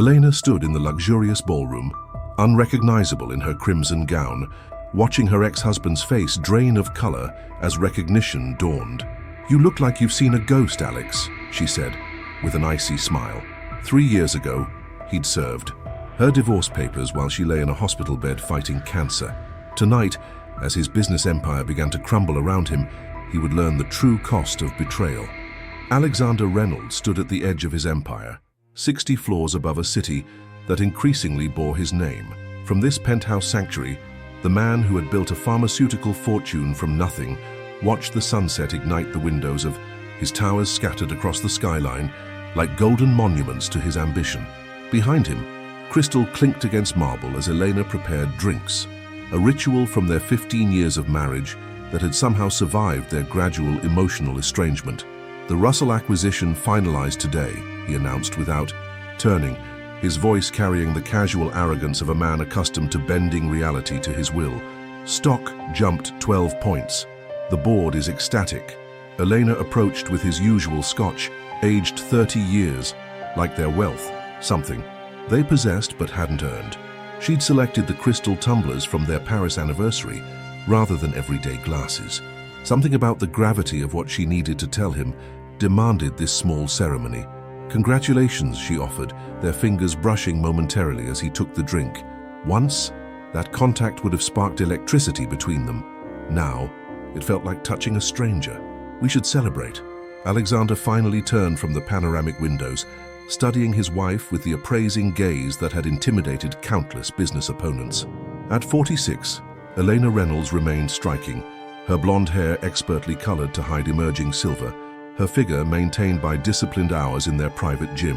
Elena stood in the luxurious ballroom, unrecognizable in her crimson gown, watching her ex-husband's face drain of color as recognition dawned. "You look like you've seen a ghost, Alex," she said, with an icy smile. 3 years ago, he'd served her divorce papers while she lay in a hospital bed fighting cancer. Tonight, as his business empire began to crumble around him, he would learn the true cost of betrayal. Alexander Reynolds stood at the edge of his empire, 60 floors above a city that increasingly bore his name. From this penthouse sanctuary, the man who had built a pharmaceutical fortune from nothing watched the sunset ignite the windows of his towers scattered across the skyline like golden monuments to his ambition. Behind him, crystal clinked against marble as Elena prepared drinks, a ritual from their 15 years of marriage that had somehow survived their gradual emotional estrangement. "The Russell acquisition finalized today," he announced without turning, his voice carrying the casual arrogance of a man accustomed to bending reality to his will. "Stock jumped 12 points. The board is ecstatic." Elena approached with his usual scotch, aged 30 years, like their wealth, something they possessed but hadn't earned. She'd selected the crystal tumblers from their Paris anniversary rather than everyday glasses. Something about the gravity of what she needed to tell him demanded this small ceremony. "Congratulations," she offered, their fingers brushing momentarily as he took the drink. Once, that contact would have sparked electricity between them. Now, it felt like touching a stranger. "We should celebrate." Alexander finally turned from the panoramic windows, studying his wife with the appraising gaze that had intimidated countless business opponents. At 46, Elena Reynolds remained striking, her blonde hair expertly colored to hide emerging silver, her figure maintained by disciplined hours in their private gym,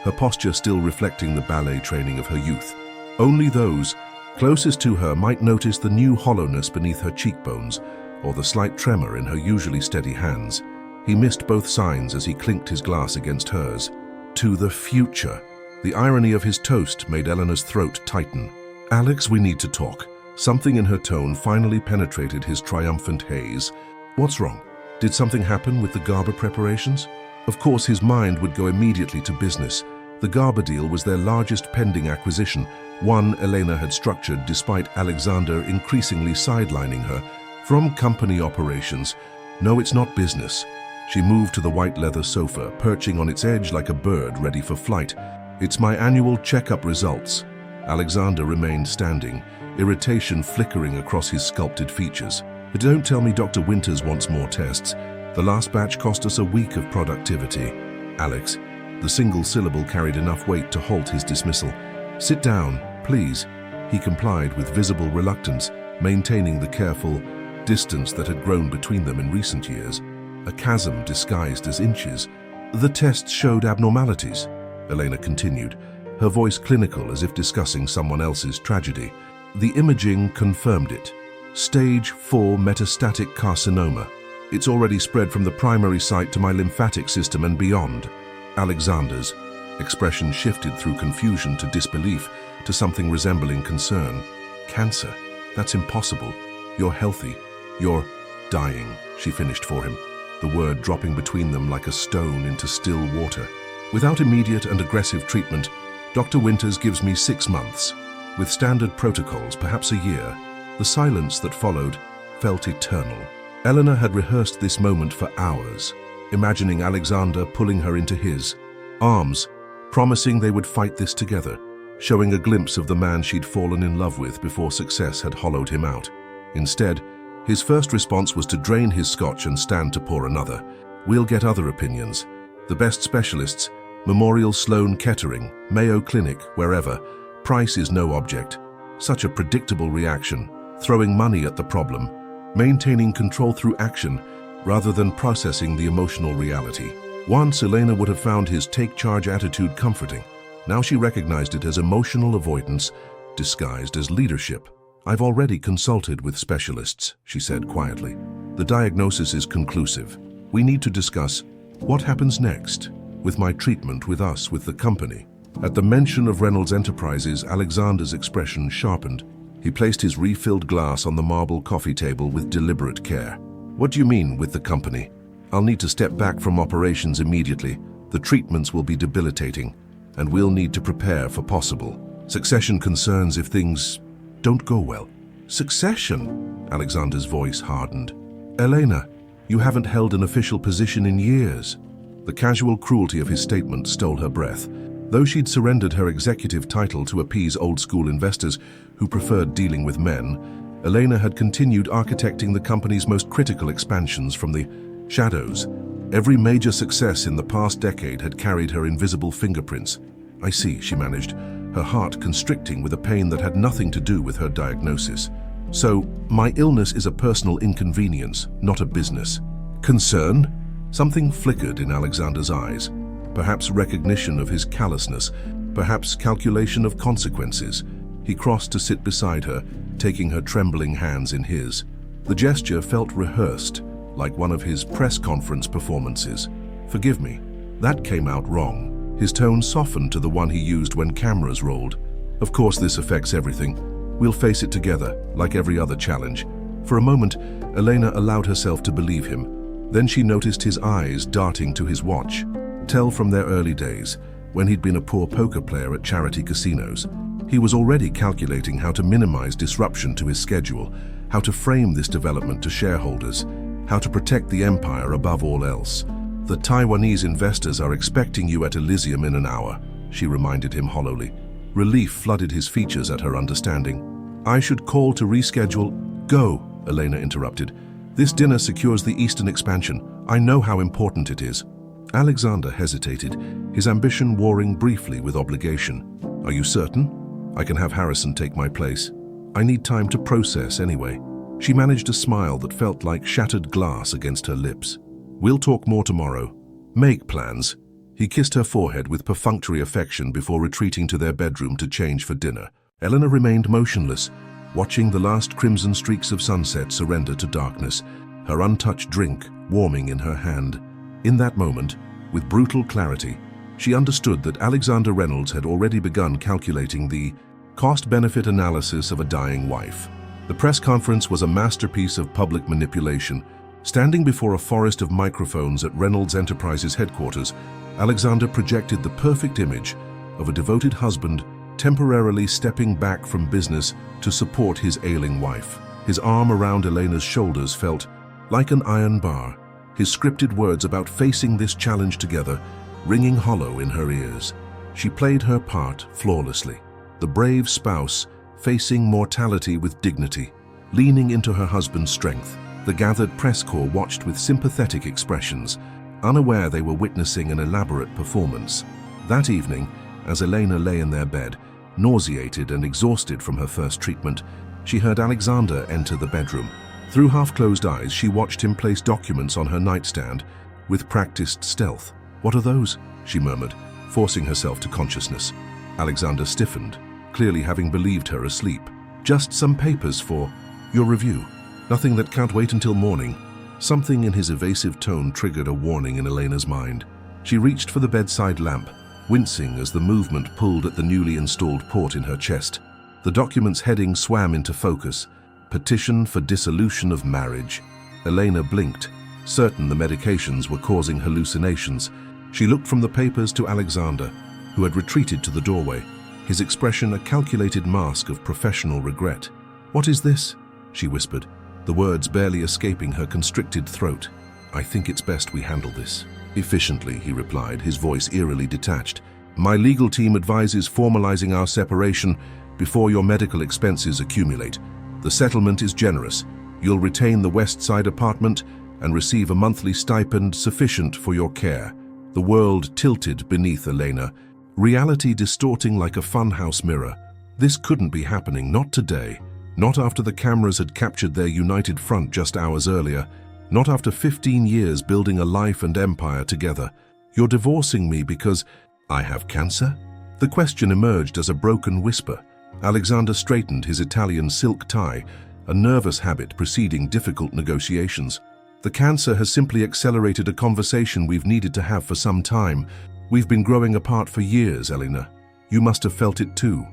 her posture still reflecting the ballet training of her youth. Only those closest to her might notice the new hollowness beneath her cheekbones or the slight tremor in her usually steady hands. He missed both signs as he clinked his glass against hers. "To the future." The irony of his toast made Elena's throat tighten. "Alex, we need to talk." Something in her tone finally penetrated his triumphant haze. "What's wrong? Did something happen with the Garber preparations?" Of course, his mind would go immediately to business. The Garber deal was their largest pending acquisition, one Elena had structured despite Alexander increasingly sidelining her. "From company operations." "No, it's not business." She moved to the white leather sofa, perching on its edge like a bird ready for flight. "It's my annual checkup results." Alexander remained standing, irritation flickering across his sculpted features. "But don't tell me Dr. Winters wants more tests. The last batch cost us a week of productivity." "Alex," the single syllable carried enough weight to halt his dismissal. "Sit down, please." He complied with visible reluctance, maintaining the careful distance that had grown between them in recent years. A chasm disguised as inches. "The tests showed abnormalities," Elena continued, her voice clinical as if discussing someone else's tragedy. "The imaging confirmed it. Stage 4 metastatic carcinoma. It's already spread from the primary site to my lymphatic system and beyond." Alexander's expression shifted through confusion to disbelief to something resembling concern. "Cancer? That's impossible. You're healthy. You're dying," she finished for him, the word dropping between them like a stone into still water. "Without immediate and aggressive treatment, Dr. Winters gives me 6 months. With standard protocols, perhaps a year." The silence that followed felt eternal. Elena had rehearsed this moment for hours, imagining Alexander pulling her into his arms, promising they would fight this together, showing a glimpse of the man she'd fallen in love with before success had hollowed him out. Instead, his first response was to drain his scotch and stand to pour another. "We'll get other opinions. The best specialists, Memorial Sloan Kettering, Mayo Clinic, wherever. Price is no object." Such a predictable reaction, throwing money at the problem, maintaining control through action rather than processing the emotional reality. Once, Elena would have found his take-charge attitude comforting. Now she recognized it as emotional avoidance disguised as leadership. "I've already consulted with specialists," she said quietly. "The diagnosis is conclusive. We need to discuss what happens next with my treatment with us, with the company." At the mention of Reynolds Enterprises, Alexander's expression sharpened. He placed his refilled glass on the marble coffee table with deliberate care. "What do you mean, with the company?" "I'll need to step back from operations immediately. The treatments will be debilitating." and we'll need to prepare for possible succession concerns if things don't go well. Succession? Alexander's voice hardened. Elena, you haven't held an official position in years. The casual cruelty of his statement stole her breath. Though she'd surrendered her executive title to appease old-school investors who preferred dealing with men, Elena had continued architecting the company's most critical expansions from the shadows. Every major success in the past decade had carried her invisible fingerprints. I see, she managed, her heart constricting with a pain that had nothing to do with her diagnosis. So, my illness is a personal inconvenience, not a business. Concern? Something flickered in Alexander's eyes. Perhaps recognition of his callousness, perhaps calculation of consequences. He crossed to sit beside her, taking her trembling hands in his. The gesture felt rehearsed, like one of his press conference performances. Forgive me, that came out wrong. His tone softened to the one he used when cameras rolled. Of course this affects everything. We'll face it together, like every other challenge. For a moment, Elena allowed herself to believe him. Then she noticed his eyes darting to his watch. Tell from their early days, when he'd been a poor poker player at charity casinos. He was already calculating how to minimize disruption to his schedule, how to frame this development to shareholders, how to protect the empire above all else. The Taiwanese investors are expecting you at Elysium in an hour, she reminded him hollowly. Relief flooded his features at her understanding. I should call to reschedule. Go, Elena interrupted. This dinner secures the Eastern expansion. I know how important it is. Alexander hesitated, his ambition warring briefly with obligation. Are you certain? I can have Harrison take my place. I need time to process anyway. She managed a smile that felt like shattered glass against her lips. We'll talk more tomorrow. Make plans. He kissed her forehead with perfunctory affection before retreating to their bedroom to change for dinner. Elena remained motionless, watching the last crimson streaks of sunset surrender to darkness, her untouched drink warming in her hand. In that moment, with brutal clarity, she understood that Alexander Reynolds had already begun calculating the cost-benefit analysis of a dying wife. The press conference was a masterpiece of public manipulation. Standing before a forest of microphones at Reynolds Enterprises headquarters, Alexander projected the perfect image of a devoted husband temporarily stepping back from business to support his ailing wife. His arm around Elena's shoulders felt like an iron bar, his scripted words about facing this challenge together ringing hollow in her ears. She played her part flawlessly, the brave spouse facing mortality with dignity, leaning into her husband's strength. The gathered press corps watched with sympathetic expressions, unaware they were witnessing an elaborate performance. That evening, as Elena lay in their bed, nauseated and exhausted from her first treatment, she heard Alexander enter the bedroom. Through half-closed eyes, she watched him place documents on her nightstand with practiced stealth. What are those? She murmured, forcing herself to consciousness. Alexander stiffened, clearly having believed her asleep. Just some papers for your review. Nothing that can't wait until morning. Something in his evasive tone triggered a warning in Elena's mind. She reached for the bedside lamp, wincing as the movement pulled at the newly installed port in her chest. The document's heading swam into focus. Petition for dissolution of marriage. Elena blinked, certain the medications were causing hallucinations. She looked from the papers to Alexander, who had retreated to the doorway, his expression a calculated mask of professional regret. What is this? She whispered, the words barely escaping her constricted throat. I think it's best we handle this efficiently, he replied, his voice eerily detached. My legal team advises formalizing our separation before your medical expenses accumulate. The settlement is generous. You'll retain the West Side apartment and receive a monthly stipend sufficient for your care. The world tilted beneath Elena, reality distorting like a funhouse mirror. This couldn't be happening, not today. Not after the cameras had captured their united front just hours earlier. Not after 15 years building a life and empire together. You're divorcing me because I have cancer? The question emerged as a broken whisper. Alexander straightened his Italian silk tie, a nervous habit preceding difficult negotiations. The cancer has simply accelerated a conversation we've needed to have for some time. We've been growing apart for years, Elena. You must have felt it too.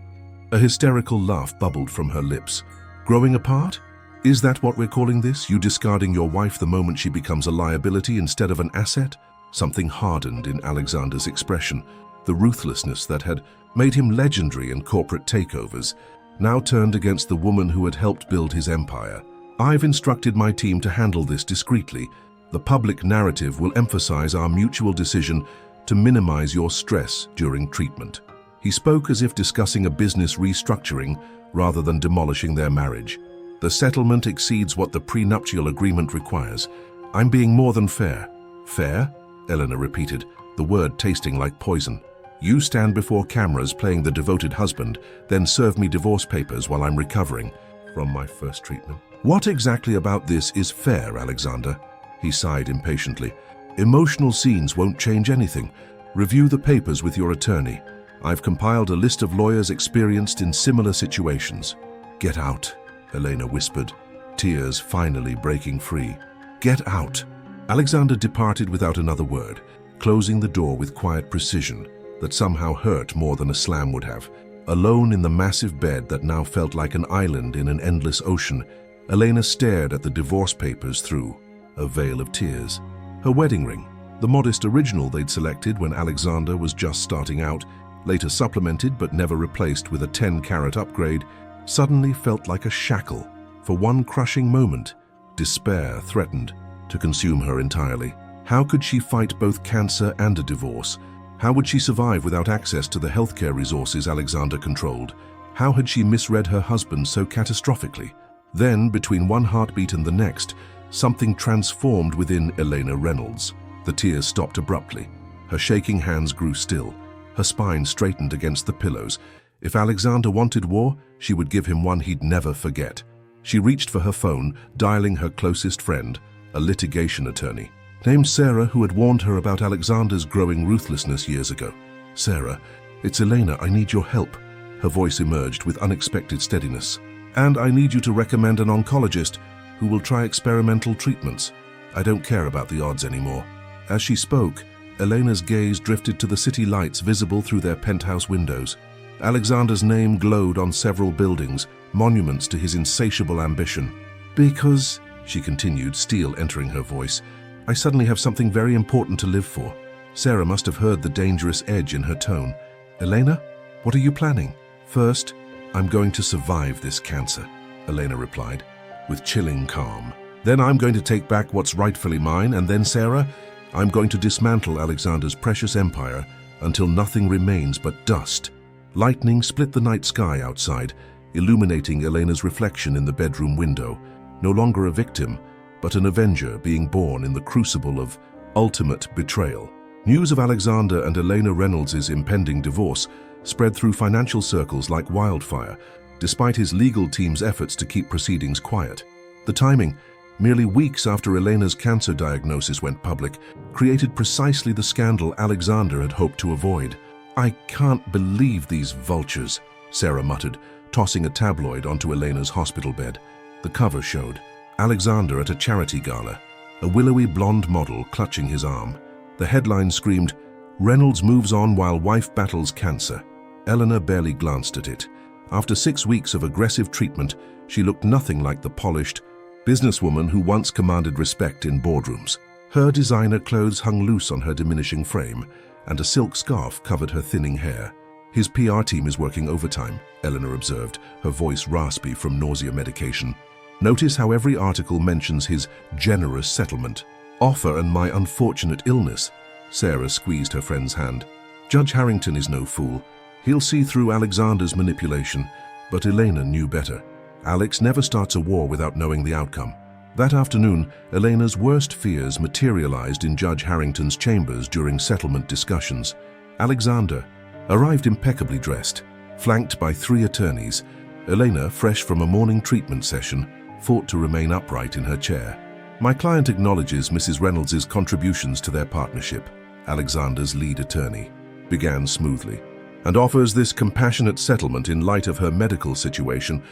A hysterical laugh bubbled from her lips. Growing apart? Is that what we're calling this? You discarding your wife the moment she becomes a liability instead of an asset? Something hardened in Alexander's expression. The ruthlessness that had made him legendary in corporate takeovers now turned against the woman who had helped build his empire. I've instructed my team to handle this discreetly. The public narrative will emphasize our mutual decision to minimize your stress during treatment. He spoke as if discussing a business restructuring rather than demolishing their marriage. The settlement exceeds what the prenuptial agreement requires. I'm being more than fair. Fair? Elena repeated, the word tasting like poison. You stand before cameras playing the devoted husband, then serve me divorce papers while I'm recovering from my first treatment. What exactly about this is fair, Alexander? He sighed impatiently. Emotional scenes won't change anything. Review the papers with your attorney. I've compiled a list of lawyers experienced in similar situations. Get out, Elena whispered, tears finally breaking free. Get out. Alexander departed without another word, closing the door with quiet precision that somehow hurt more than a slam would have. Alone in the massive bed that now felt like an island in an endless ocean, Elena stared at the divorce papers through a veil of tears. Her wedding ring, the modest original they'd selected when Alexander was just starting out, later supplemented but never replaced with a 10-carat upgrade, suddenly felt like a shackle. For one crushing moment, despair threatened to consume her entirely. How could she fight both cancer and a divorce? How would she survive without access to the healthcare resources Alexander controlled? How had she misread her husband so catastrophically? Then, between one heartbeat and the next, something transformed within Elena Reynolds. The tears stopped abruptly. Her shaking hands grew still. Her spine straightened against the pillows. If Alexander wanted war, she would give him one he'd never forget. She reached for her phone, dialing her closest friend, a litigation attorney, named Sarah, who had warned her about Alexander's growing ruthlessness years ago. Sarah, it's Elena, I need your help. Her voice emerged with unexpected steadiness. And I need you to recommend an oncologist who will try experimental treatments. I don't care about the odds anymore. As she spoke, Elena's gaze drifted to the city lights visible through their penthouse windows. Alexander's name glowed on several buildings, monuments to his insatiable ambition. Because, she continued, steel entering her voice, I suddenly have something very important to live for. Sarah must have heard the dangerous edge in her tone. Elena, what are you planning? First, I'm going to survive this cancer, Elena replied, with chilling calm. Then I'm going to take back what's rightfully mine, and then, Sarah, I'm going to dismantle Alexander's precious empire until nothing remains but dust. Lightning split the night sky outside, illuminating Elena's reflection in the bedroom window, no longer a victim, but an avenger being born in the crucible of ultimate betrayal. News of Alexander and Elena Reynolds' impending divorce spread through financial circles like wildfire, despite his legal team's efforts to keep proceedings quiet. The timing, merely weeks after Elena's cancer diagnosis went public, created precisely the scandal Alexander had hoped to avoid. I can't believe these vultures, Sarah muttered, tossing a tabloid onto Elena's hospital bed. The cover showed Alexander at a charity gala, a willowy blonde model clutching his arm. The headline screamed, Reynolds moves on while wife battles cancer. Elena barely glanced at it. After 6 weeks of aggressive treatment, she looked nothing like the polished businesswoman who once commanded respect in boardrooms. Her designer clothes hung loose on her diminishing frame, and a silk scarf covered her thinning hair. His PR team is working overtime, Elena observed, her voice raspy from nausea medication. Notice how every article mentions his generous settlement, offer, and my unfortunate illness. Sarah squeezed her friend's hand. Judge Harrington is no fool. He'll see through Alexander's manipulation, but Elena knew better. Alex never starts a war without knowing the outcome. That afternoon, Elena's worst fears materialized in Judge Harrington's chambers during settlement discussions. Alexander arrived impeccably dressed, flanked by 3 attorneys. Elena, fresh from a morning treatment session, fought to remain upright in her chair. My client acknowledges Mrs. Reynolds' contributions to their partnership, Alexander's lead attorney began smoothly, and offers this compassionate settlement in light of her medical situation.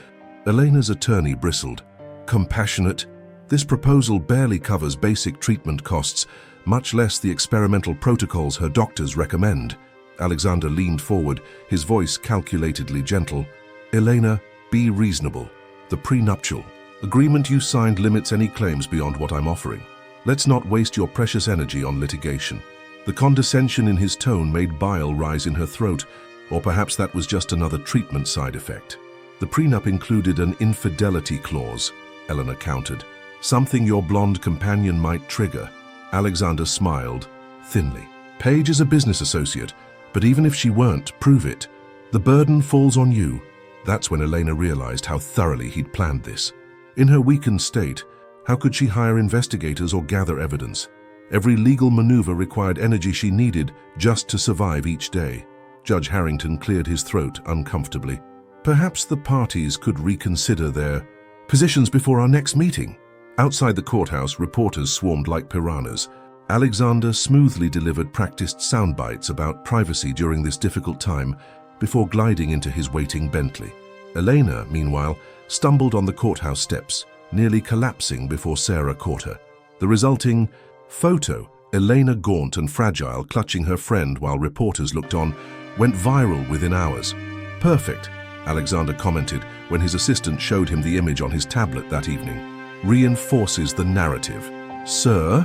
Elena's attorney bristled. Compassionate? This proposal barely covers basic treatment costs, much less the experimental protocols her doctors recommend. Alexander leaned forward, his voice calculatedly gentle. Elena, be reasonable. The prenuptial agreement you signed limits any claims beyond what I'm offering. Let's not waste your precious energy on litigation. The condescension in his tone made bile rise in her throat, or perhaps that was just another treatment side effect. The prenup included an infidelity clause, Elena countered. Something your blonde companion might trigger. Alexander smiled, thinly. Paige is a business associate, but even if she weren't, prove it. The burden falls on you. That's when Elena realized how thoroughly he'd planned this. In her weakened state, how could she hire investigators or gather evidence? Every legal maneuver required energy she needed just to survive each day. Judge Harrington cleared his throat uncomfortably. Perhaps the parties could reconsider their positions before our next meeting. Outside the courthouse, reporters swarmed like piranhas. Alexander smoothly delivered practiced sound bites about privacy during this difficult time before gliding into his waiting Bentley. Elena, meanwhile, stumbled on the courthouse steps, nearly collapsing before Sarah caught her. The resulting photo, Elena gaunt and fragile, clutching her friend while reporters looked on, went viral within hours. Perfect, Alexander commented when his assistant showed him the image on his tablet that evening. Reinforces the narrative. Sir?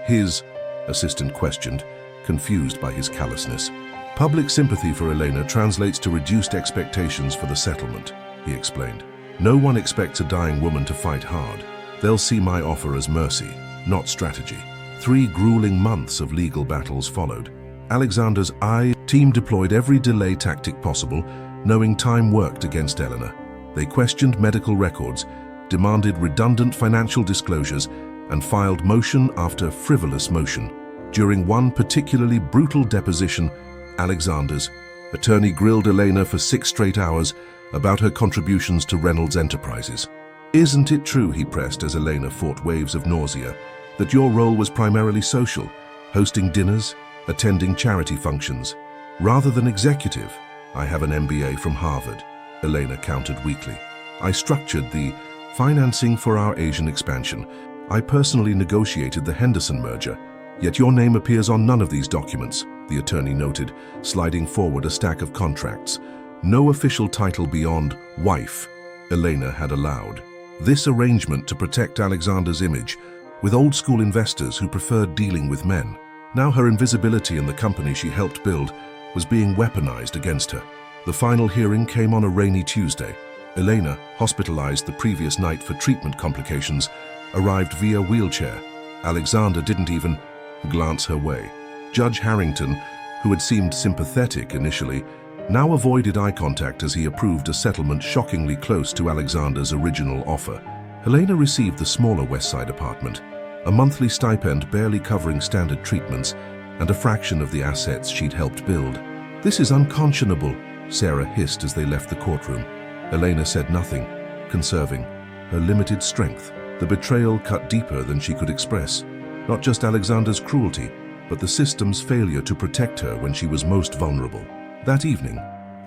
His assistant questioned, confused by his callousness. Public sympathy for Elena translates to reduced expectations for the settlement, he explained. No one expects a dying woman to fight hard. They'll see my offer as mercy, not strategy. 3 grueling months of legal battles followed. Alexander's team deployed every delay tactic possible, knowing time worked against Elena. They questioned medical records, demanded redundant financial disclosures, and filed motion after frivolous motion. During one particularly brutal deposition, Alexander's attorney grilled Elena for 6 straight hours about her contributions to Reynolds Enterprises. Isn't it true, he pressed as Elena fought waves of nausea, that your role was primarily social, hosting dinners, attending charity functions, rather than executive? I have an MBA from Harvard, Elena countered weakly. I structured the financing for our Asian expansion. I personally negotiated the Henderson merger, yet your name appears on none of these documents, the attorney noted, sliding forward a stack of contracts. No official title beyond wife, Elena had allowed. This arrangement to protect Alexander's image with old-school investors who preferred dealing with men. Now her invisibility in the company she helped build was being weaponized against her. The final hearing came on a rainy Tuesday. Elena, hospitalized the previous night for treatment complications, arrived via wheelchair. Alexander didn't even glance her way. Judge Harrington, who had seemed sympathetic initially, now avoided eye contact as he approved a settlement shockingly close to Alexander's original offer. Elena received the smaller West Side apartment, a monthly stipend barely covering standard treatments, and a fraction of the assets she'd helped build. This is unconscionable, Sarah hissed as they left the courtroom. Elena said nothing, conserving her limited strength. The betrayal cut deeper than she could express. Not just Alexander's cruelty, but the system's failure to protect her when she was most vulnerable. That evening,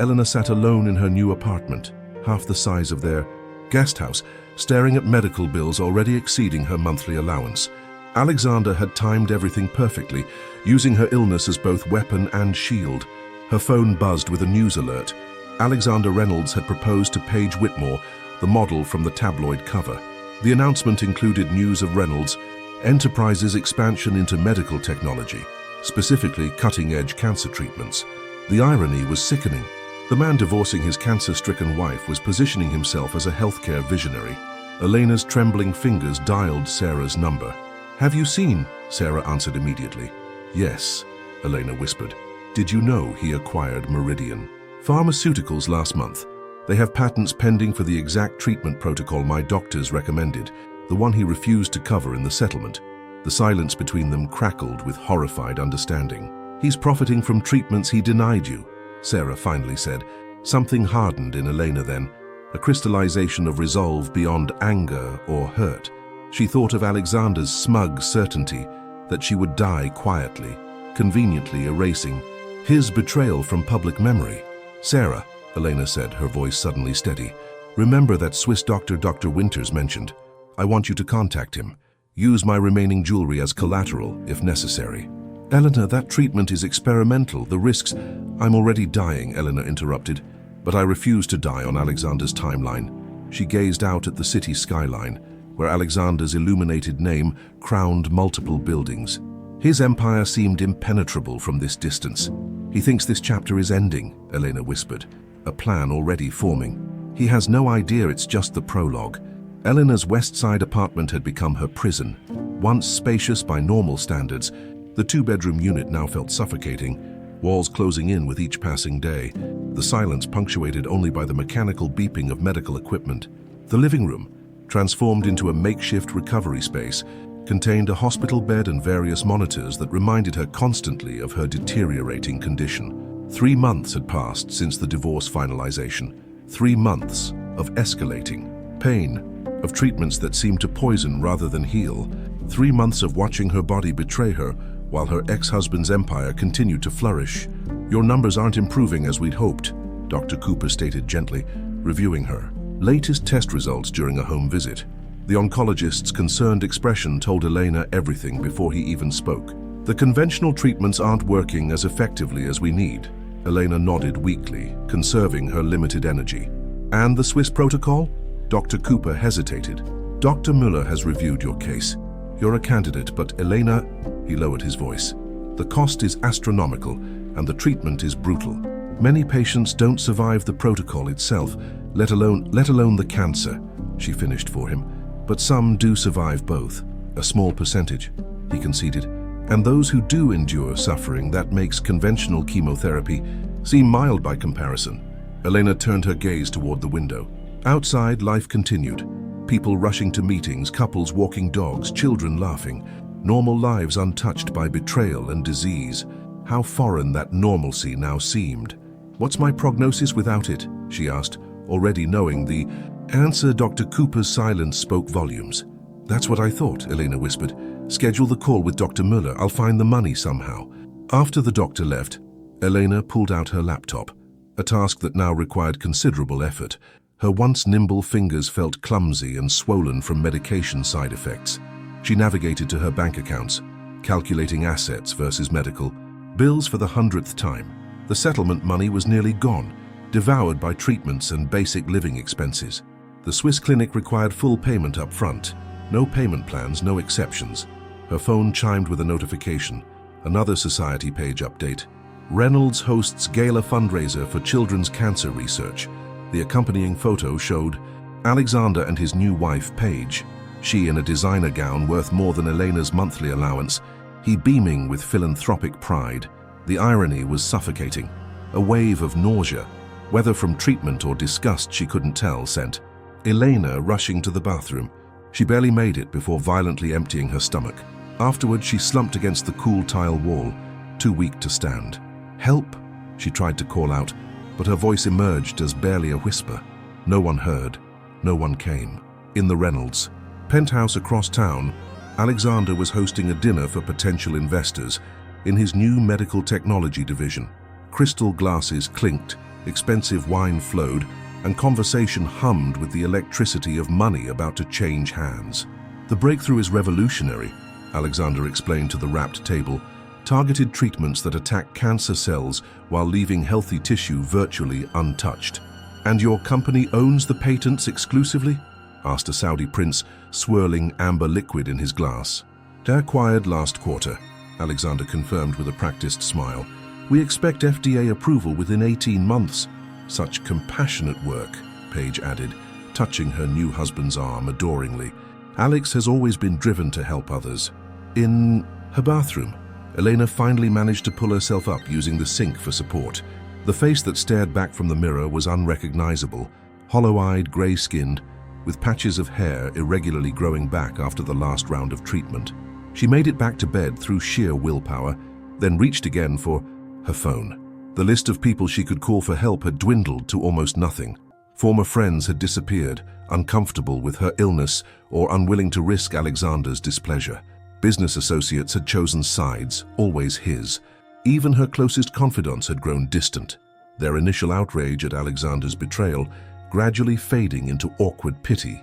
Elena sat alone in her new apartment, half the size of their guest house, staring at medical bills already exceeding her monthly allowance. Alexander had timed everything perfectly, using her illness as both weapon and shield. Her phone buzzed with a news alert. Alexander Reynolds had proposed to Paige Whitmore, the model from the tabloid cover. The announcement included news of Reynolds' enterprise's expansion into medical technology, specifically cutting-edge cancer treatments. The irony was sickening. The man divorcing his cancer-stricken wife was positioning himself as a healthcare visionary. Elena's trembling fingers dialed Sarah's number. Have you seen? Sarah answered immediately. Yes, Elena whispered. Did you know he acquired Meridian Pharmaceuticals last month? They have patents pending for the exact treatment protocol my doctors recommended, the one he refused to cover in the settlement. The silence between them crackled with horrified understanding. He's profiting from treatments he denied you, Sarah finally said. Something hardened in Elena then, a crystallization of resolve beyond anger or hurt. She thought of Alexander's smug certainty that she would die quietly, conveniently erasing his betrayal from public memory. Sarah, Elena said, her voice suddenly steady, remember that Swiss doctor Dr. Winters mentioned. I want you to contact him. Use my remaining jewelry as collateral, if necessary. Elena, that treatment is experimental. The risks... I'm already dying, Elena interrupted, but I refuse to die on Alexander's timeline. She gazed out at the city skyline, where Alexander's illuminated name crowned multiple buildings. His empire seemed impenetrable from this distance. He thinks this chapter is ending, Elena whispered, a plan already forming. He has no idea it's just the prologue. Elena's West Side apartment had become her prison. Once spacious by normal standards, the two-bedroom unit now felt suffocating, walls closing in with each passing day, the silence punctuated only by the mechanical beeping of medical equipment. The living room, transformed into a makeshift recovery space, contained a hospital bed and various monitors that reminded her constantly of her deteriorating condition. 3 months had passed since the divorce finalization. 3 months of escalating pain, of treatments that seemed to poison rather than heal. 3 months of watching her body betray her while her ex-husband's empire continued to flourish. "Your numbers aren't improving as we'd hoped," Dr. Cooper stated gently, reviewing her latest test results during a home visit. The oncologist's concerned expression told Elena everything before he even spoke. "The conventional treatments aren't working as effectively as we need." Elena nodded weakly, conserving her limited energy. "And the Swiss protocol?" Dr. Cooper hesitated. "Dr. Müller has reviewed your case. You're a candidate, but Elena," he lowered his voice, "the cost is astronomical and the treatment is brutal. Many patients don't survive the protocol itself, let alone the cancer," she finished for him. "But some do survive both. A small percentage," he conceded. "And those who do endure suffering that makes conventional chemotherapy seem mild by comparison." Elena turned her gaze toward the window. Outside, life continued. People rushing to meetings, couples walking dogs, children laughing. Normal lives untouched by betrayal and disease. How foreign that normalcy now seemed. "What's my prognosis without it?" she asked, already knowing the answer. Dr. Cooper's silence spoke volumes. "That's what I thought," Elena whispered. "Schedule the call with Dr. Müller. I'll find the money somehow." After the doctor left, Elena pulled out her laptop, a task that now required considerable effort. Her once nimble fingers felt clumsy and swollen from medication side effects. She navigated to her bank accounts, calculating assets versus medical bills for the 100th time. The settlement money was nearly gone, devoured by treatments and basic living expenses. The Swiss clinic required full payment up front. No payment plans, no exceptions. Her phone chimed with a notification. Another society page update. Reynolds hosts gala fundraiser for children's cancer research. The accompanying photo showed Alexander and his new wife, Paige. She in a designer gown worth more than Elena's monthly allowance. He beaming with philanthropic pride. The irony was suffocating. A wave of nausea, whether from treatment or disgust she couldn't tell, sent Elena rushing to the bathroom. She barely made it before violently emptying her stomach. Afterward, she slumped against the cool tile wall, too weak to stand. "Help!" she tried to call out, but her voice emerged as barely a whisper. No one heard. No one came. In the Reynolds penthouse across town, Alexander was hosting a dinner for potential investors in his new medical technology division. Crystal glasses clinked, expensive wine flowed, and conversation hummed with the electricity of money about to change hands. "The breakthrough is revolutionary," Alexander explained to the wrapped table. "Targeted treatments that attack cancer cells while leaving healthy tissue virtually untouched." "And your company owns the patents exclusively?" asked a Saudi prince, swirling amber liquid in his glass. "Acquired last quarter," Alexander confirmed with a practiced smile. "We expect FDA approval within 18 months. Such compassionate work," Paige added, touching her new husband's arm adoringly. "Alex has always been driven to help others." In her bathroom, Elena finally managed to pull herself up using the sink for support. The face that stared back from the mirror was unrecognizable, hollow-eyed, gray-skinned, with patches of hair irregularly growing back after the last round of treatment. She made it back to bed through sheer willpower, then reached again for her phone. The list of people she could call for help had dwindled to almost nothing. Former friends had disappeared, uncomfortable with her illness or unwilling to risk Alexander's displeasure. Business associates had chosen sides, always his. Even her closest confidants had grown distant, their initial outrage at Alexander's betrayal gradually fading into awkward pity.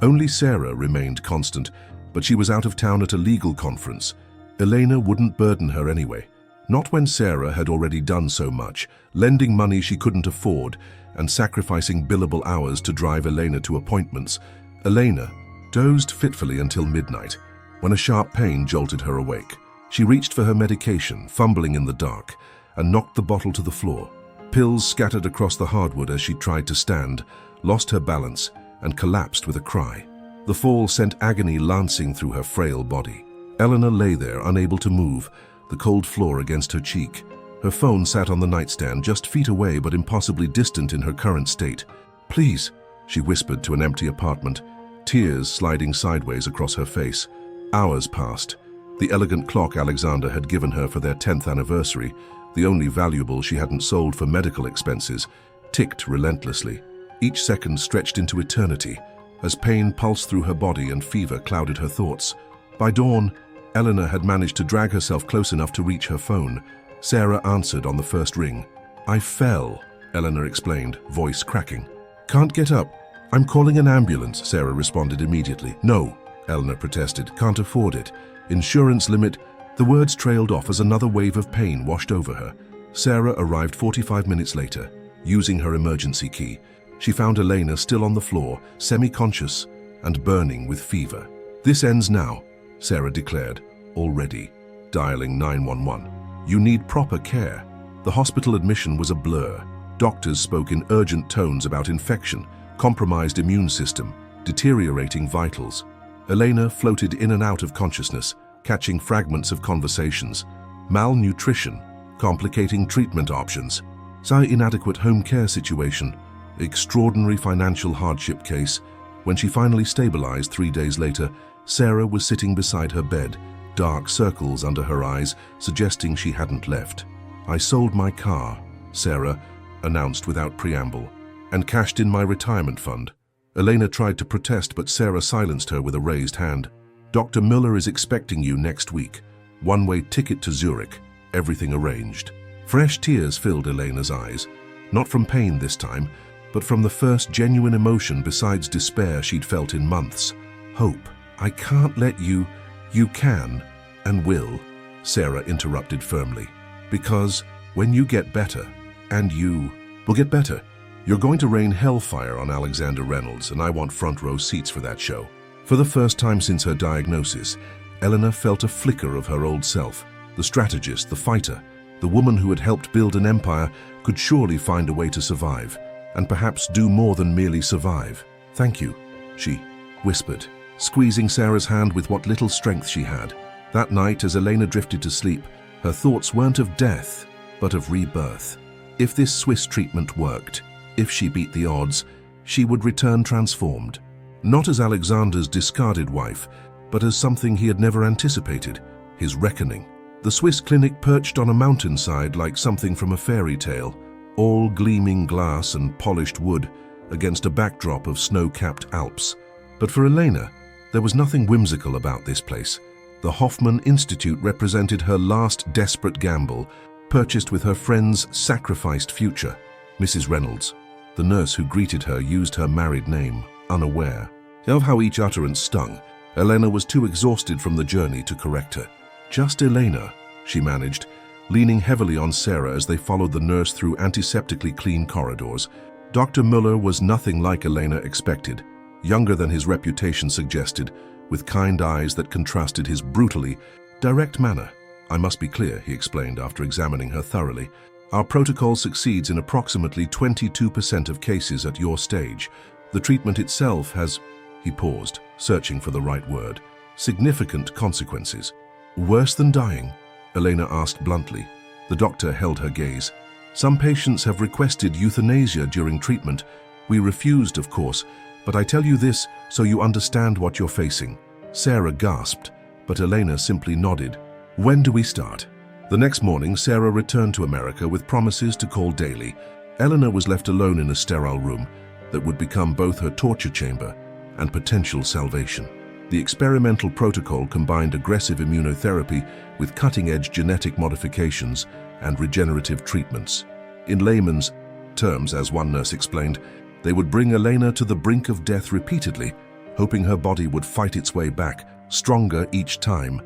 Only Sarah remained constant, but she was out of town at a legal conference. Elena wouldn't burden her anyway. Not when Sarah had already done so much, lending money she couldn't afford and sacrificing billable hours to drive Elena to appointments. Elena dozed fitfully until midnight, when a sharp pain jolted her awake. She reached for her medication, fumbling in the dark, and knocked the bottle to the floor. Pills scattered across the hardwood as she tried to stand, lost her balance, and collapsed with a cry. The fall sent agony lancing through her frail body. Elena lay there, unable to move, the cold floor against her cheek. Her phone sat on the nightstand, just feet away but impossibly distant in her current state. "Please," she whispered to an empty apartment, tears sliding sideways across her face. Hours passed. The elegant clock Alexander had given her for their 10th anniversary, the only valuable she hadn't sold for medical expenses, ticked relentlessly. Each second stretched into eternity, as pain pulsed through her body and fever clouded her thoughts. By dawn, Elena had managed to drag herself close enough to reach her phone. Sarah answered on the first ring. "I fell," Elena explained, voice cracking. "Can't get up. I'm calling an ambulance," Sarah responded immediately. "No," Elena protested. "Can't afford it. Insurance limit." The words trailed off as another wave of pain washed over her. Sarah arrived 45 minutes later, using her emergency key. She found Elena still on the floor, semi-conscious and burning with fever. "This ends now," Sarah declared, already dialing 911. "You need proper care." The hospital admission was a blur. Doctors spoke in urgent tones about infection, compromised immune system, deteriorating vitals. Elena floated in and out of consciousness, catching fragments of conversations. Malnutrition, complicating treatment options. Inadequate home care situation. Extraordinary financial hardship case. When she finally stabilized 3 days later, Sarah was sitting beside her bed, dark circles under her eyes, suggesting she hadn't left. "I sold my car," Sarah announced without preamble, "and cashed in my retirement fund." Elena tried to protest, but Sarah silenced her with a raised hand. "Dr. Müller is expecting you next week. One-way ticket to Zurich. Everything arranged." Fresh tears filled Elena's eyes, not from pain this time, but from the first genuine emotion besides despair she'd felt in months. Hope. "I can't let you. You can and will," Sarah interrupted firmly. "Because when you get better, and you will get better, you're going to rain hellfire on Alexander Reynolds, and I want front row seats for that show." For the first time since her diagnosis, Elena felt a flicker of her old self. The strategist, the fighter, the woman who had helped build an empire could surely find a way to survive, and perhaps do more than merely survive. "Thank you," she whispered, squeezing Sarah's hand with what little strength she had. That night, as Elena drifted to sleep, her thoughts weren't of death, but of rebirth. If this Swiss treatment worked, if she beat the odds, she would return transformed. Not as Alexander's discarded wife, but as something he had never anticipated, his reckoning. The Swiss clinic perched on a mountainside like something from a fairy tale, all gleaming glass and polished wood against a backdrop of snow-capped Alps. But for Elena, there was nothing whimsical about this place. The Hoffman Institute represented her last desperate gamble, purchased with her friend's sacrificed future. Mrs. Reynolds, the nurse who greeted her, used her married name, unaware of how each utterance stung. Elena was too exhausted from the journey to correct her. "Just Elena," she managed, leaning heavily on Sarah as they followed the nurse through antiseptically clean corridors. Dr. Müller was nothing like Elena expected, younger than his reputation suggested, with kind eyes that contrasted his brutally direct manner. "I must be clear," he explained after examining her thoroughly. "Our protocol succeeds in approximately 22% of cases at your stage. The treatment itself has," he paused, searching for the right word, "significant consequences." "Worse than dying?" Elena asked bluntly. The doctor held her gaze. "Some patients have requested euthanasia during treatment. We refused, of course, but I tell you this so you understand what you're facing." Sarah gasped, but Elena simply nodded. "When do we start?" The next morning, Sarah returned to America with promises to call daily. Elena was left alone in a sterile room that would become both her torture chamber and potential salvation. The experimental protocol combined aggressive immunotherapy with cutting-edge genetic modifications and regenerative treatments. In layman's terms, as one nurse explained, they would bring Elena to the brink of death repeatedly, hoping her body would fight its way back, stronger each time.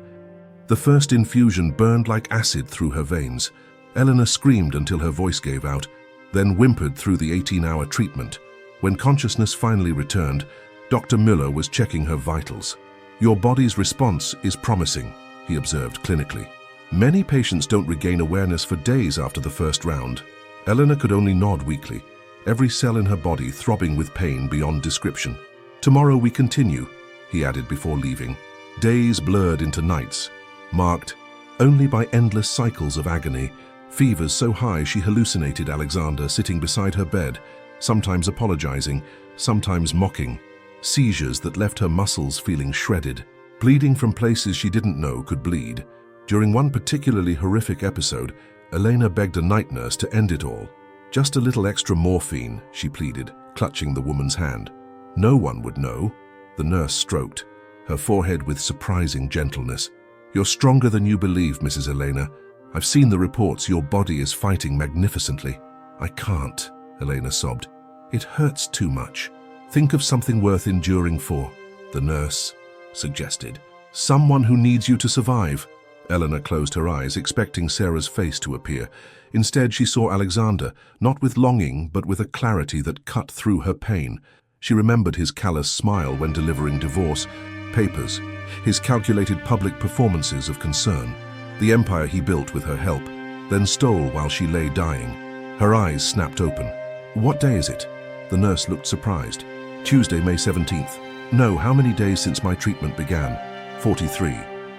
The first infusion burned like acid through her veins. Elena screamed until her voice gave out, then whimpered through the 18-hour treatment. When consciousness finally returned, Dr. Müller was checking her vitals. "Your body's response is promising," he observed clinically. Many patients don't regain awareness for days after the first round. Elena could only nod weakly, every cell in her body throbbing with pain beyond description. Tomorrow we continue, he added before leaving. Days blurred into nights, marked only by endless cycles of agony, fevers so high she hallucinated Alexander sitting beside her bed, sometimes apologizing, sometimes mocking, seizures that left her muscles feeling shredded, bleeding from places she didn't know could bleed. During one particularly horrific episode, Elena begged a night nurse to end it all. Just a little extra morphine, she pleaded, clutching the woman's hand. No one would know. The nurse stroked, her forehead with surprising gentleness. You're stronger than you believe, Mrs. Elena. I've seen the reports. Your body is fighting magnificently. I can't, Elena sobbed. It hurts too much. Think of something worth enduring for, the nurse suggested. Someone who needs you to survive. Elena closed her eyes, expecting Sarah's face to appear. Instead, she saw Alexander, not with longing, but with a clarity that cut through her pain. She remembered his callous smile when delivering divorce papers, his calculated public performances of concern, the empire he built with her help, then stole while she lay dying. Her eyes snapped open. What day is it? The nurse looked surprised. Tuesday, May 17th. No, how many days since my treatment began? 43.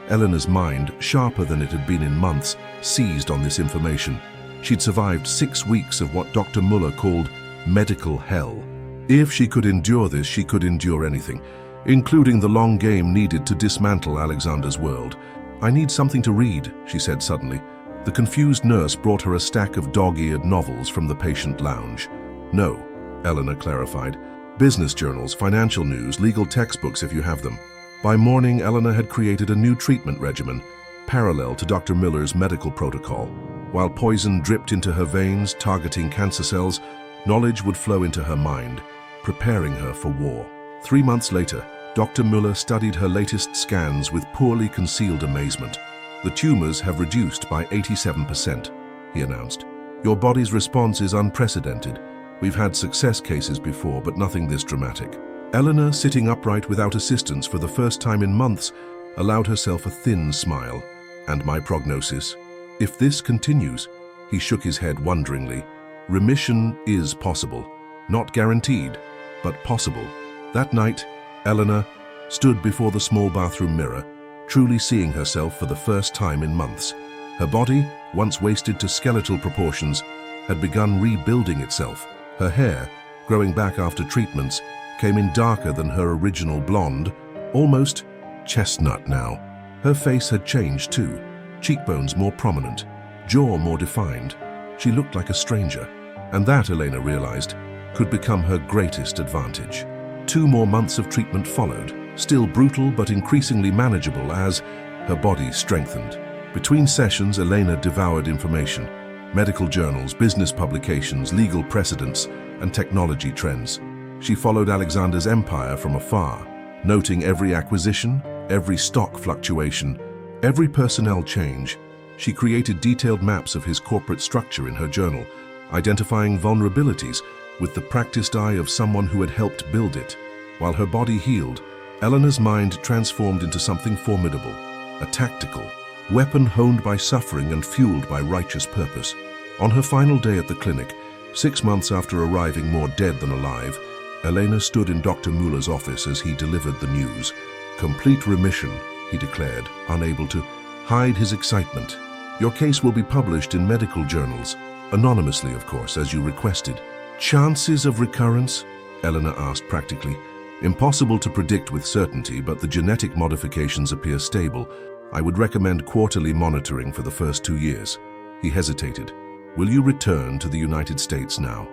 Elena's mind, sharper than it had been in months, seized on this information. She'd survived 6 weeks of what Dr. Muller called medical hell. If she could endure this, she could endure anything, including the long game needed to dismantle Alexander's world. I need something to read, she said suddenly. The confused nurse brought her a stack of dog-eared novels from the patient lounge. No, Elena clarified. Business journals, financial news, legal textbooks if you have them. By morning, Elena had created a new treatment regimen, parallel to Dr. Miller's medical protocol. While poison dripped into her veins, targeting cancer cells, knowledge would flow into her mind, preparing her for war. 3 months later, Dr. Muller studied her latest scans with poorly concealed amazement. The tumors have reduced by 87%, he announced. Your body's response is unprecedented. We've had success cases before, but nothing this dramatic. Elena, sitting upright without assistance for the first time in months, allowed herself a thin smile. And my prognosis? If this continues, he shook his head wonderingly. Remission is possible. Not guaranteed, but possible. That night, Elena stood before the small bathroom mirror, truly seeing herself for the first time in months. Her body, once wasted to skeletal proportions, had begun rebuilding itself. Her hair, growing back after treatments, came in darker than her original blonde, almost chestnut now. Her face had changed too, cheekbones more prominent, jaw more defined. She looked like a stranger, and that, Elena realized, could become her greatest advantage. 2 more months of treatment followed, still brutal but increasingly manageable as her body strengthened. Between sessions, Elena devoured information, medical journals, business publications, legal precedents, and technology trends. She followed Alexander's empire from afar, noting every acquisition, every stock fluctuation, every personnel change. She created detailed maps of his corporate structure in her journal, identifying vulnerabilities with the practiced eye of someone who had helped build it. While her body healed, Elena's mind transformed into something formidable, a tactical weapon honed by suffering and fueled by righteous purpose. On her final day at the clinic, 6 months after arriving more dead than alive, Elena stood in Dr. Muller's office as he delivered the news. Complete remission, he declared, unable to hide his excitement. Your case will be published in medical journals, anonymously, of course, as you requested. Chances of recurrence? Elena asked practically. Impossible to predict with certainty, but the genetic modifications appear stable. I would recommend quarterly monitoring for the first 2 years. He hesitated. Will you return to the United States now?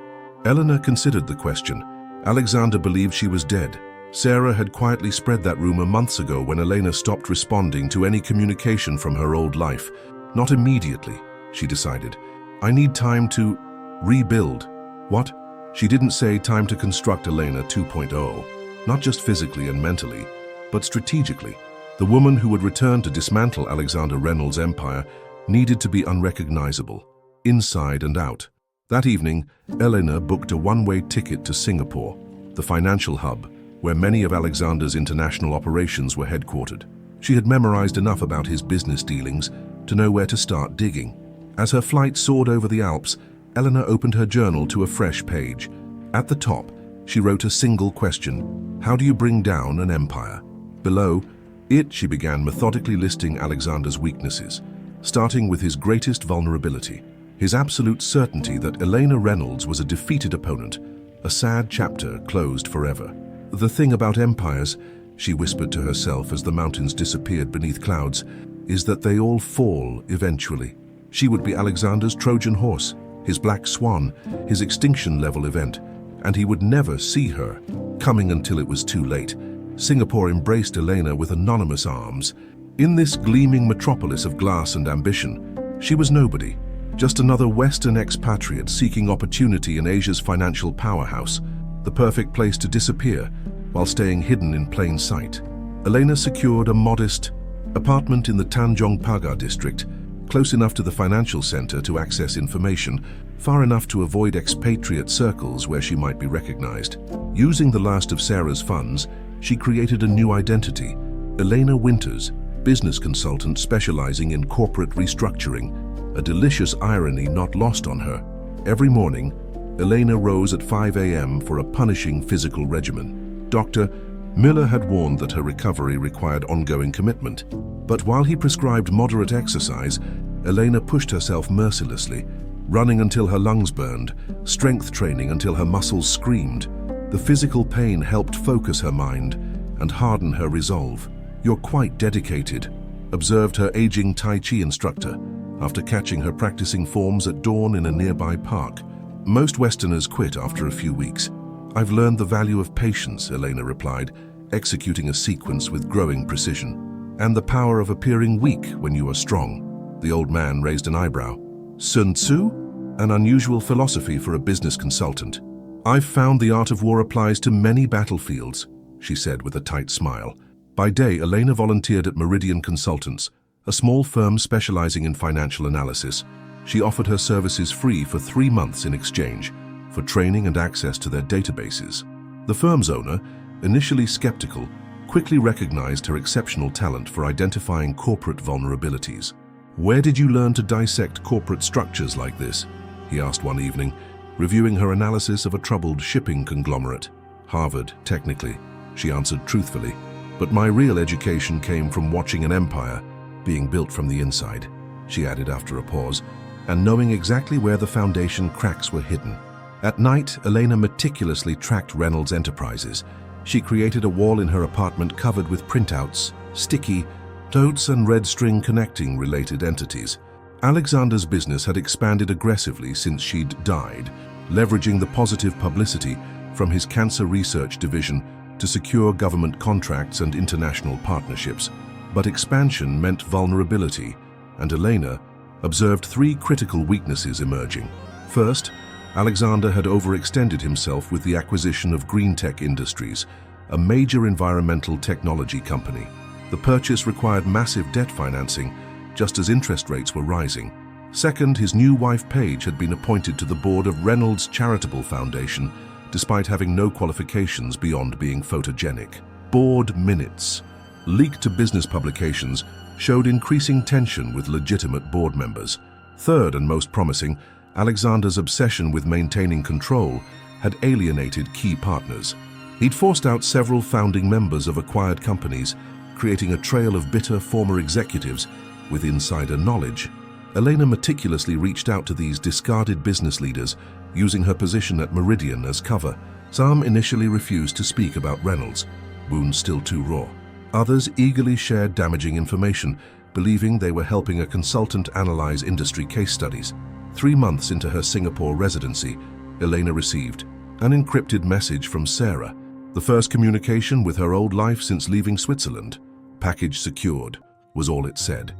Elena considered the question. Alexander believed she was dead. Sarah had quietly spread that rumor months ago when Elena stopped responding to any communication from her old life. Not immediately, she decided. I need time to rebuild. What? She didn't say time to construct Elena 2.0, not just physically and mentally, but strategically. The woman who would return to dismantle Alexander Reynolds' empire needed to be unrecognizable, inside and out. That evening, Elena booked a one-way ticket to Singapore, the financial hub, where many of Alexander's international operations were headquartered. She had memorized enough about his business dealings to know where to start digging. As her flight soared over the Alps, Elena opened her journal to a fresh page. At the top, she wrote a single question: how do you bring down an empire? Below it, she began methodically listing Alexander's weaknesses, starting with his greatest vulnerability, his absolute certainty that Elena Reynolds was a defeated opponent, a sad chapter closed forever. The thing about empires, she whispered to herself as the mountains disappeared beneath clouds, is that they all fall eventually. She would be Alexander's Trojan horse, his black swan, his extinction-level event, and he would never see her, coming until it was too late. Singapore embraced Elena with anonymous arms. In this gleaming metropolis of glass and ambition, she was nobody, just another Western expatriate seeking opportunity in Asia's financial powerhouse, the perfect place to disappear while staying hidden in plain sight. Elena secured a modest apartment in the Tanjong Pagar district, close enough to the financial center to access information, far enough to avoid expatriate circles where she might be recognized. Using the last of Sarah's funds, she created a new identity, Elena Winters, business consultant specializing in corporate restructuring, a delicious irony not lost on her. Every morning, Elena rose at 5 a.m. for a punishing physical regimen. Dr. Miller had warned that her recovery required ongoing commitment, but while he prescribed moderate exercise, Elena pushed herself mercilessly, running until her lungs burned, strength training until her muscles screamed. The physical pain helped focus her mind and harden her resolve. "You're quite dedicated," observed her aging Tai Chi instructor after catching her practicing forms at dawn in a nearby park. "Most Westerners quit after a few weeks. I've learned the value of patience," Elena replied, executing a sequence with growing precision. "And the power of appearing weak when you are strong." The old man raised an eyebrow. "Sun Tzu? An unusual philosophy for a business consultant." "I've found the art of war applies to many battlefields," she said with a tight smile. By day, Elena volunteered at Meridian Consultants, a small firm specializing in financial analysis. She offered her services free for 3 months in exchange for training and access to their databases. The firm's owner, initially skeptical, quickly recognized her exceptional talent for identifying corporate vulnerabilities. "Where did you learn to dissect corporate structures like this?" he asked one evening, reviewing her analysis of a troubled shipping conglomerate. "Harvard, technically," she answered truthfully, "but my real education came from watching an empire being built from the inside," she added after a pause, "and knowing exactly where the foundation cracks were hidden." At night, Elena meticulously tracked Reynolds' enterprises. She created a wall in her apartment covered with printouts, sticky notes, and red string connecting related entities. Alexander's business had expanded aggressively since she'd died, leveraging the positive publicity from his cancer research division to secure government contracts and international partnerships. But expansion meant vulnerability, and Elena observed 3 critical weaknesses emerging. First, Alexander had overextended himself with the acquisition of Green Tech Industries, a major environmental technology company. The purchase required massive debt financing, just as interest rates were rising. Second, his new wife Paige had been appointed to the board of Reynolds Charitable Foundation, despite having no qualifications beyond being photogenic. Board minutes, leaked to business publications, showed increasing tension with legitimate board members. Third, and most promising, Alexander's obsession with maintaining control had alienated key partners. He'd forced out several founding members of acquired companies, creating a trail of bitter former executives with insider knowledge. Elena meticulously reached out to these discarded business leaders, using her position at Meridian as cover. Some initially refused to speak about Reynolds, wounds still too raw. Others eagerly shared damaging information, believing they were helping a consultant analyze industry case studies. 3 months into her Singapore residency, Elena received an encrypted message from Sarah, the first communication with her old life since leaving Switzerland. "Package secured," was all it said.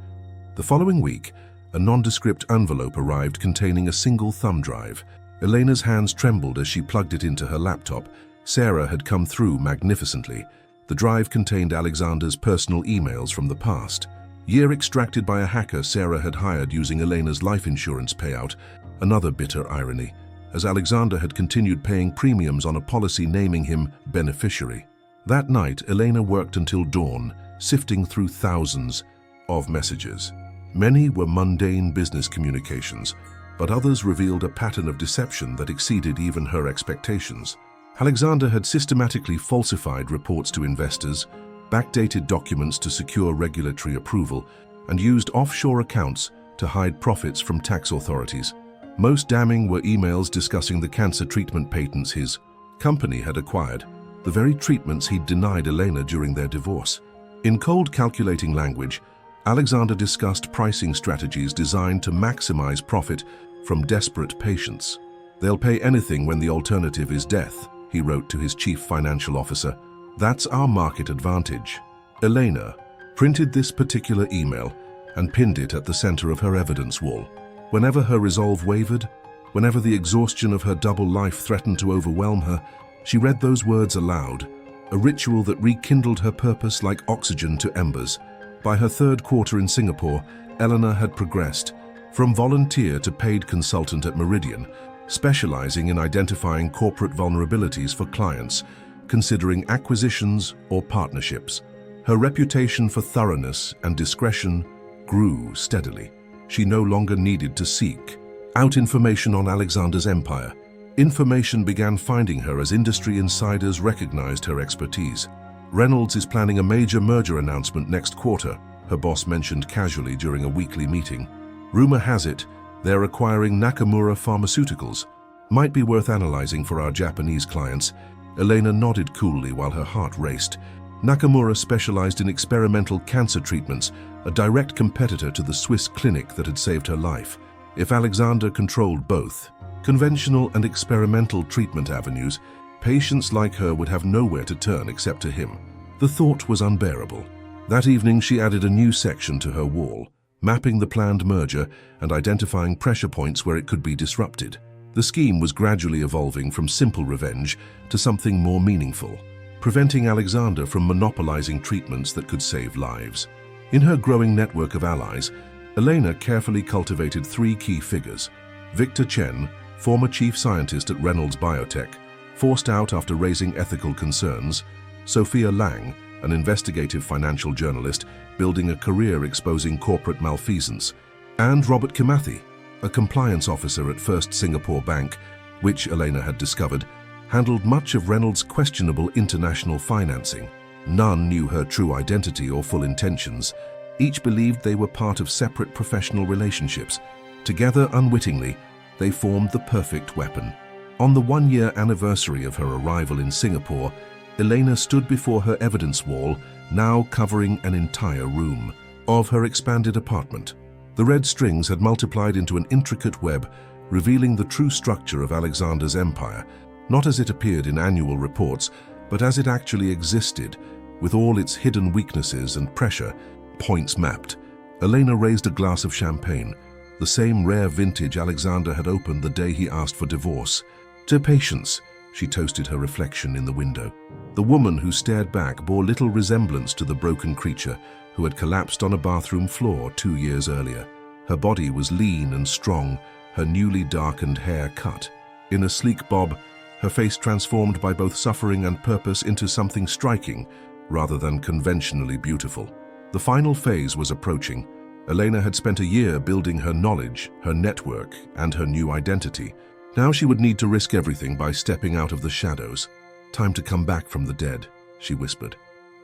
The following week, a nondescript envelope arrived containing a single thumb drive. Elena's hands trembled as she plugged it into her laptop. Sarah had come through magnificently. The drive contained Alexander's personal emails from the past. Year extracted by a hacker Sarah had hired using Elena's life insurance payout, another bitter irony, as Alexander had continued paying premiums on a policy naming him beneficiary. That night, Elena worked until dawn, sifting through thousands of messages. Many were mundane business communications, but others revealed a pattern of deception that exceeded even her expectations. Alexander had systematically falsified reports to investors, backdated documents to secure regulatory approval, and used offshore accounts to hide profits from tax authorities. Most damning were emails discussing the cancer treatment patents his company had acquired, the very treatments he'd denied Elena during their divorce. In cold, calculating language, Alexander discussed pricing strategies designed to maximize profit from desperate patients. "They'll pay anything when the alternative is death," he wrote to his chief financial officer. "That's our market advantage." Elena printed this particular email and pinned it at the center of her evidence wall. Whenever her resolve wavered, whenever the exhaustion of her double life threatened to overwhelm her, she read those words aloud, a ritual that rekindled her purpose like oxygen to embers. By her third quarter in Singapore, Elena had progressed from volunteer to paid consultant at Meridian, specializing in identifying corporate vulnerabilities for clients, considering acquisitions or partnerships. Her reputation for thoroughness and discretion grew steadily. She no longer needed to seek out information on Alexander's empire. Information began finding her as industry insiders recognized her expertise. "Reynolds is planning a major merger announcement next quarter," her boss mentioned casually during a weekly meeting. "Rumor has it they're acquiring Nakamura Pharmaceuticals. Might be worth analyzing for our Japanese clients." Elena nodded coolly while her heart raced. Nakamura specialized in experimental cancer treatments, a direct competitor to the Swiss clinic that had saved her life. If Alexander controlled both conventional and experimental treatment avenues, patients like her would have nowhere to turn except to him. The thought was unbearable. That evening she added a new section to her wall, mapping the planned merger and identifying pressure points where it could be disrupted. The scheme was gradually evolving from simple revenge to something more meaningful, preventing Alexander from monopolizing treatments that could save lives. In her growing network of allies, Elena carefully cultivated three key figures: Victor Chen, former chief scientist at Reynolds Biotech, forced out after raising ethical concerns; Sophia Lang, an investigative financial journalist building a career exposing corporate malfeasance; and Robert Kimathi, a compliance officer at First Singapore Bank, which, Elena had discovered, handled much of Reynolds' questionable international financing. None knew her true identity or full intentions. Each believed they were part of separate professional relationships. Together, unwittingly, they formed the perfect weapon. On the one-year anniversary of her arrival in Singapore, Elena stood before her evidence wall, now covering an entire room of her expanded apartment. The red strings had multiplied into an intricate web, revealing the true structure of Alexander's empire, not as it appeared in annual reports, but as it actually existed, with all its hidden weaknesses and pressure points mapped. Elena raised a glass of champagne, the same rare vintage Alexander had opened the day he asked for divorce. "To patience," she toasted her reflection in the window. The woman who stared back bore little resemblance to the broken creature who had collapsed on a bathroom floor 2 years earlier. Her body was lean and strong, her newly darkened hair cut in a sleek bob, her face transformed by both suffering and purpose into something striking rather than conventionally beautiful. The final phase was approaching. Elena had spent a year building her knowledge, her network, and her new identity. Now she would need to risk everything by stepping out of the shadows. "Time to come back from the dead," she whispered.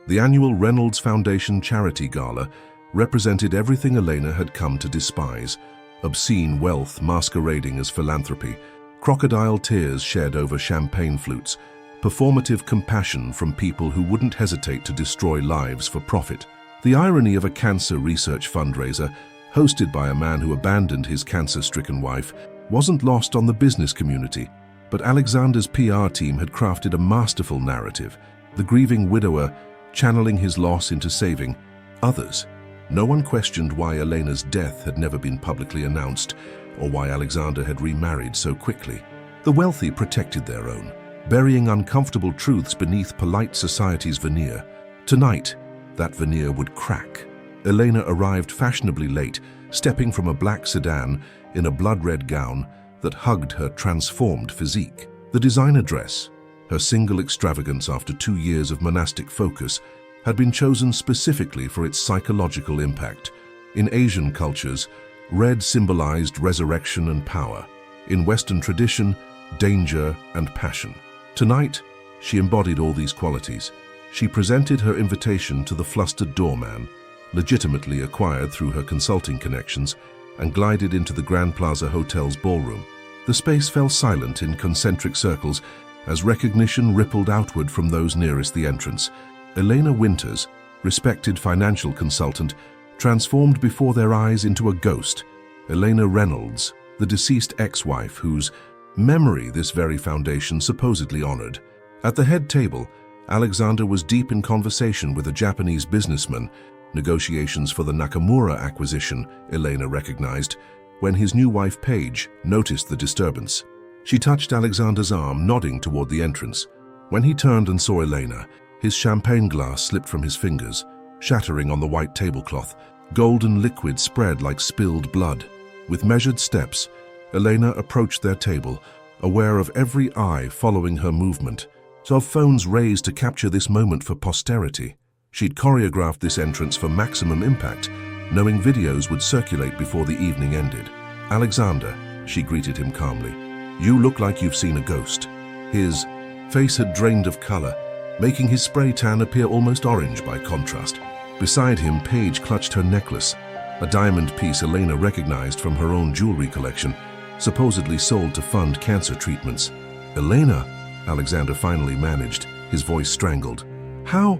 The annual Reynolds Foundation Charity Gala represented everything Elena had come to despise: obscene wealth masquerading as philanthropy, crocodile tears shed over champagne flutes, performative compassion from people who wouldn't hesitate to destroy lives for profit. The irony of a cancer research fundraiser, hosted by a man who abandoned his cancer-stricken wife, wasn't lost on the business community. But Alexander's PR team had crafted a masterful narrative, the grieving widower channeling his loss into saving others. No one questioned why Elena's death had never been publicly announced, or why Alexander had remarried so quickly. The wealthy protected their own, burying uncomfortable truths beneath polite society's veneer. Tonight, that veneer would crack. Elena arrived fashionably late, stepping from a black sedan in a blood-red gown that hugged her transformed physique. The designer dress, her single extravagance after 2 years of monastic focus, had been chosen specifically for its psychological impact. In Asian cultures, red symbolized resurrection and power. In Western tradition, danger and passion. Tonight, she embodied all these qualities. She presented her invitation to the flustered doorman, legitimately acquired through her consulting connections, and glided into the Grand Plaza Hotel's ballroom. The space fell silent in concentric circles as recognition rippled outward from those nearest the entrance. Elena Winters, respected financial consultant, transformed before their eyes into a ghost. Alexander Reynolds, the deceased ex-wife whose memory this very foundation supposedly honored. At the head table, Alexander was deep in conversation with a Japanese businessman. Negotiations for the Nakamura acquisition, Elena recognized, when his new wife Paige noticed the disturbance. She touched Alexander's arm, nodding toward the entrance. When he turned and saw Elena, his champagne glass slipped from his fingers, shattering on the white tablecloth. Golden liquid spread like spilled blood. With measured steps, Elena approached their table, aware of every eye following her movement. Of phones raised to capture this moment for posterity. She'd choreographed this entrance for maximum impact, knowing videos would circulate before the evening ended. "Alexander," she greeted him calmly, "you look like you've seen a ghost." His face had drained of color, making his spray tan appear almost orange by contrast. Beside him, Paige clutched her necklace, a diamond piece Elena recognized from her own jewelry collection, supposedly sold to fund cancer treatments. "Elena," Alexander finally managed, his voice strangled. How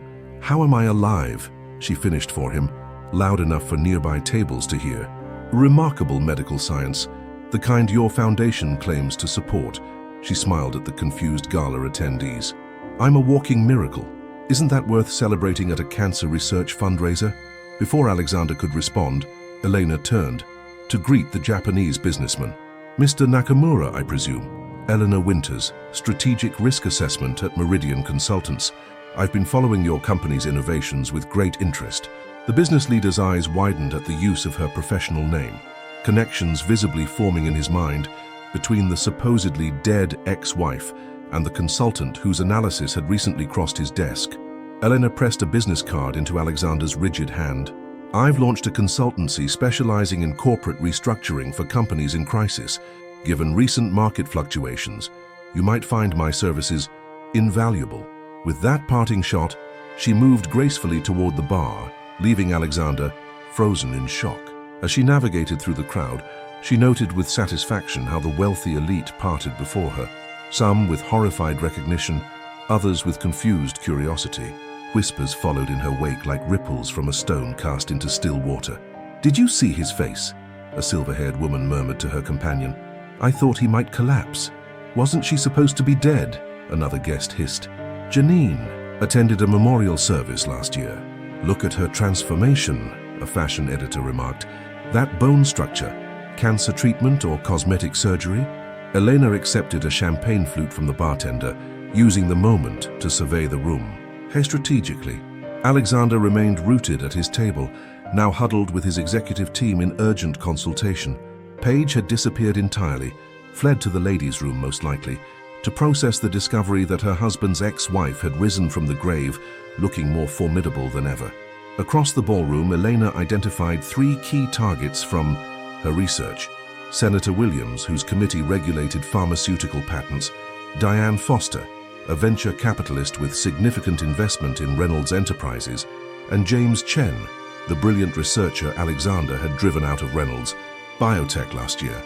am I alive?" she finished for him, loud enough for nearby tables to hear. "Remarkable medical science, the kind your foundation claims to support." She smiled at the confused gala attendees. "I'm a walking miracle. Isn't that worth celebrating at a cancer research fundraiser?" Before Alexander could respond, Elena turned to greet the Japanese businessman. "Mr. Nakamura, I presume?" "Elena Winters, Strategic Risk Assessment at Meridian Consultants. I've been following your company's innovations with great interest." The business leader's eyes widened at the use of her professional name, connections visibly forming in his mind between the supposedly dead ex-wife and the consultant whose analysis had recently crossed his desk. Elena pressed a business card into Alexander's rigid hand. "I've launched a consultancy specializing in corporate restructuring for companies in crisis. Given recent market fluctuations, you might find my services invaluable." With that parting shot, she moved gracefully toward the bar, leaving Alexander frozen in shock. As she navigated through the crowd, she noted with satisfaction how the wealthy elite parted before her, some with horrified recognition, others with confused curiosity. Whispers followed in her wake like ripples from a stone cast into still water. "Did you see his face?" a silver-haired woman murmured to her companion. "I thought he might collapse. Wasn't she supposed to be dead?" another guest hissed. "Janine attended a memorial service last year. Look at her transformation," a fashion editor remarked. "That bone structure, cancer treatment or cosmetic surgery?" Elena accepted a champagne flute from the bartender, using the moment to survey the room. Strategically, Alexander remained rooted at his table, now huddled with his executive team in urgent consultation. Paige had disappeared entirely, fled to the ladies' room most likely, to process the discovery that her husband's ex-wife had risen from the grave, looking more formidable than ever. Across the ballroom, Elena identified 3 key targets from her research: Senator Williams, whose committee regulated pharmaceutical patents; Diane Foster, a venture capitalist with significant investment in Reynolds Enterprises; and James Chen, the brilliant researcher Alexander had driven out of Reynolds Biotech last year.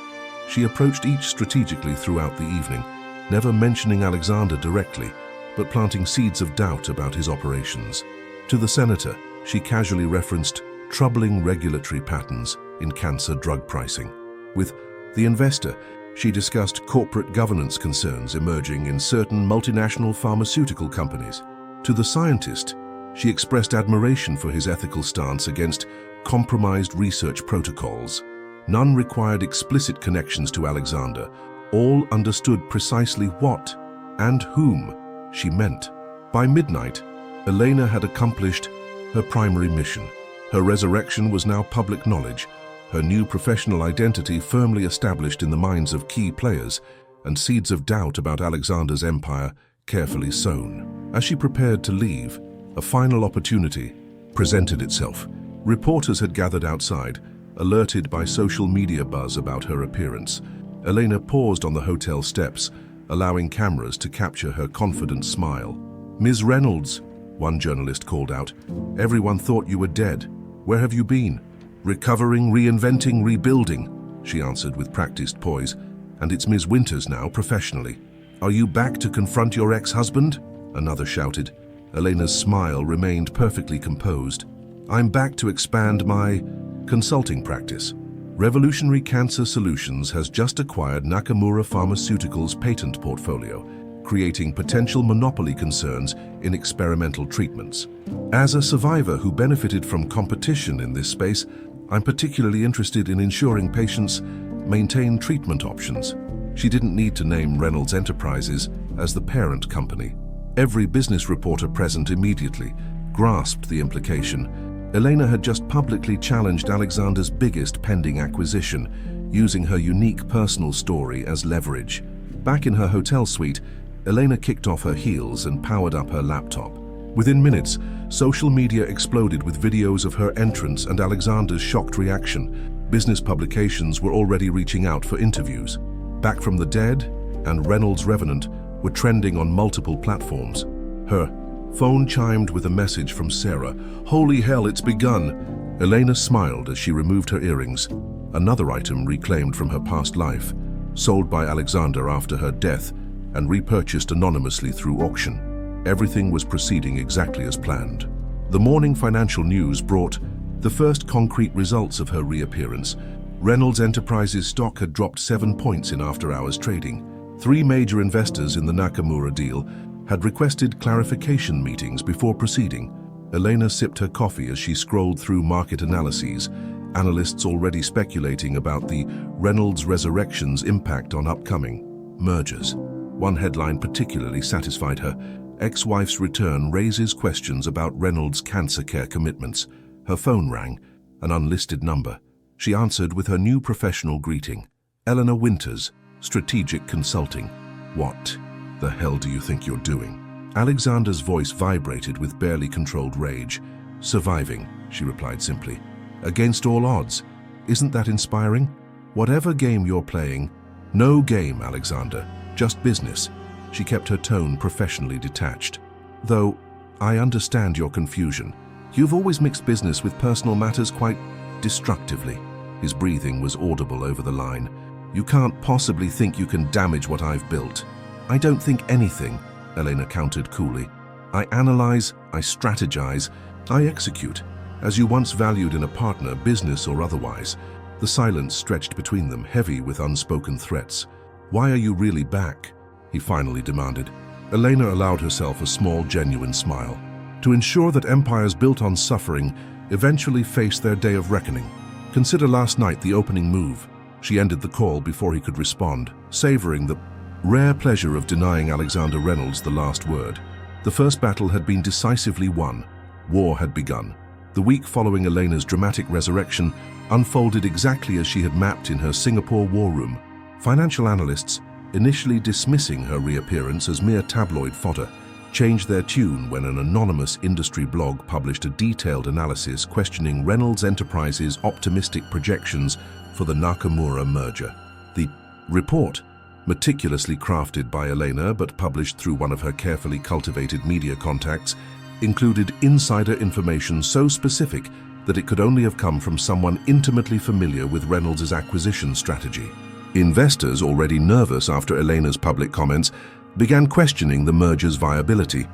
She approached each strategically throughout the evening, never mentioning Alexander directly, but planting seeds of doubt about his operations. To the senator, she casually referenced troubling regulatory patterns in cancer drug pricing. With the investor, she discussed corporate governance concerns emerging in certain multinational pharmaceutical companies. To the scientist, she expressed admiration for his ethical stance against compromised research protocols. None required explicit connections to Alexander. All understood precisely what and whom she meant. By midnight, Elena had accomplished her primary mission. Her resurrection was now public knowledge, her new professional identity firmly established in the minds of key players, and seeds of doubt about Alexander's empire carefully sown. As she prepared to leave, A final opportunity presented itself. Reporters had gathered outside, alerted by social media buzz about her appearance. Elena paused on the hotel steps, allowing cameras to capture her confident smile. "Ms. Reynolds," one journalist called out, "everyone thought you were dead. Where have you been?" "Recovering, reinventing, rebuilding," she answered with practiced poise. "And it's Ms. Winters now, professionally." "Are you back to confront your ex-husband?" another shouted. Elena's smile remained perfectly composed. "I'm back to expand my consulting practice. Revolutionary Cancer Solutions has just acquired Nakamura Pharmaceuticals' patent portfolio, creating potential monopoly concerns in experimental treatments. As a survivor who benefited from competition in this space, I'm particularly interested in ensuring patients maintain treatment options." She didn't need to name Reynolds Enterprises as the parent company. Every business reporter present immediately grasped the implication. Elena had just publicly challenged Alexander's biggest pending acquisition, using her unique personal story as leverage. Back in her hotel suite, Elena kicked off her heels and powered up her laptop. Within minutes, social media exploded with videos of her entrance and Alexander's shocked reaction. Business publications were already reaching out for interviews. Back from the Dead and Reynolds Revenant were trending on multiple platforms. Her phone chimed with a message from Sarah. "Holy hell, it's begun!" Elena smiled as she removed her earrings, another item reclaimed from her past life, sold by Alexander after her death and repurchased anonymously through auction. Everything was proceeding exactly as planned. The morning financial news brought the first concrete results of her reappearance. Reynolds Enterprises stock had dropped 7 points in after-hours trading. 3 major investors in the Nakamura deal had requested clarification meetings before proceeding. Elena sipped her coffee as she scrolled through market analyses, analysts already speculating about the Reynolds Resurrection's impact on upcoming mergers. One headline particularly satisfied her. "Ex-wife's return raises questions about Reynolds' cancer care commitments." Her phone rang, an unlisted number. She answered with her new professional greeting. "Elena Winters, Strategic Consulting." "What the hell do you think you're doing?" Alexander's voice vibrated with barely controlled rage. "Surviving," she replied simply. "Against all odds. Isn't that inspiring? Whatever game you're playing." "No game, Alexander. Just business." She kept her tone professionally detached. "Though, I understand your confusion. You've always mixed business with personal matters quite destructively." His breathing was audible over the line. "You can't possibly think you can damage what I've built." "I don't think anything," Elena countered coolly. "I analyze, I strategize, I execute, as you once valued in a partner, business or otherwise." The silence stretched between them, heavy with unspoken threats. "Why are you really back?" he finally demanded. Elena allowed herself a small, genuine smile. "To ensure that empires built on suffering eventually face their day of reckoning. Consider last night the opening move." She ended the call before he could respond, savoring the rare pleasure of denying Alexander Reynolds the last word. The first battle had been decisively won. War had begun. The week following Elena's dramatic resurrection unfolded exactly as she had mapped in her Singapore war room. Financial analysts, initially dismissing her reappearance as mere tabloid fodder, changed their tune when an anonymous industry blog published a detailed analysis questioning Reynolds Enterprises' optimistic projections for the Nakamura merger. The report, meticulously crafted by Elena but published through one of her carefully cultivated media contacts, included insider information so specific that it could only have come from someone intimately familiar with Reynolds' acquisition strategy. Investors, already nervous after Elena's public comments, began questioning the merger's viability.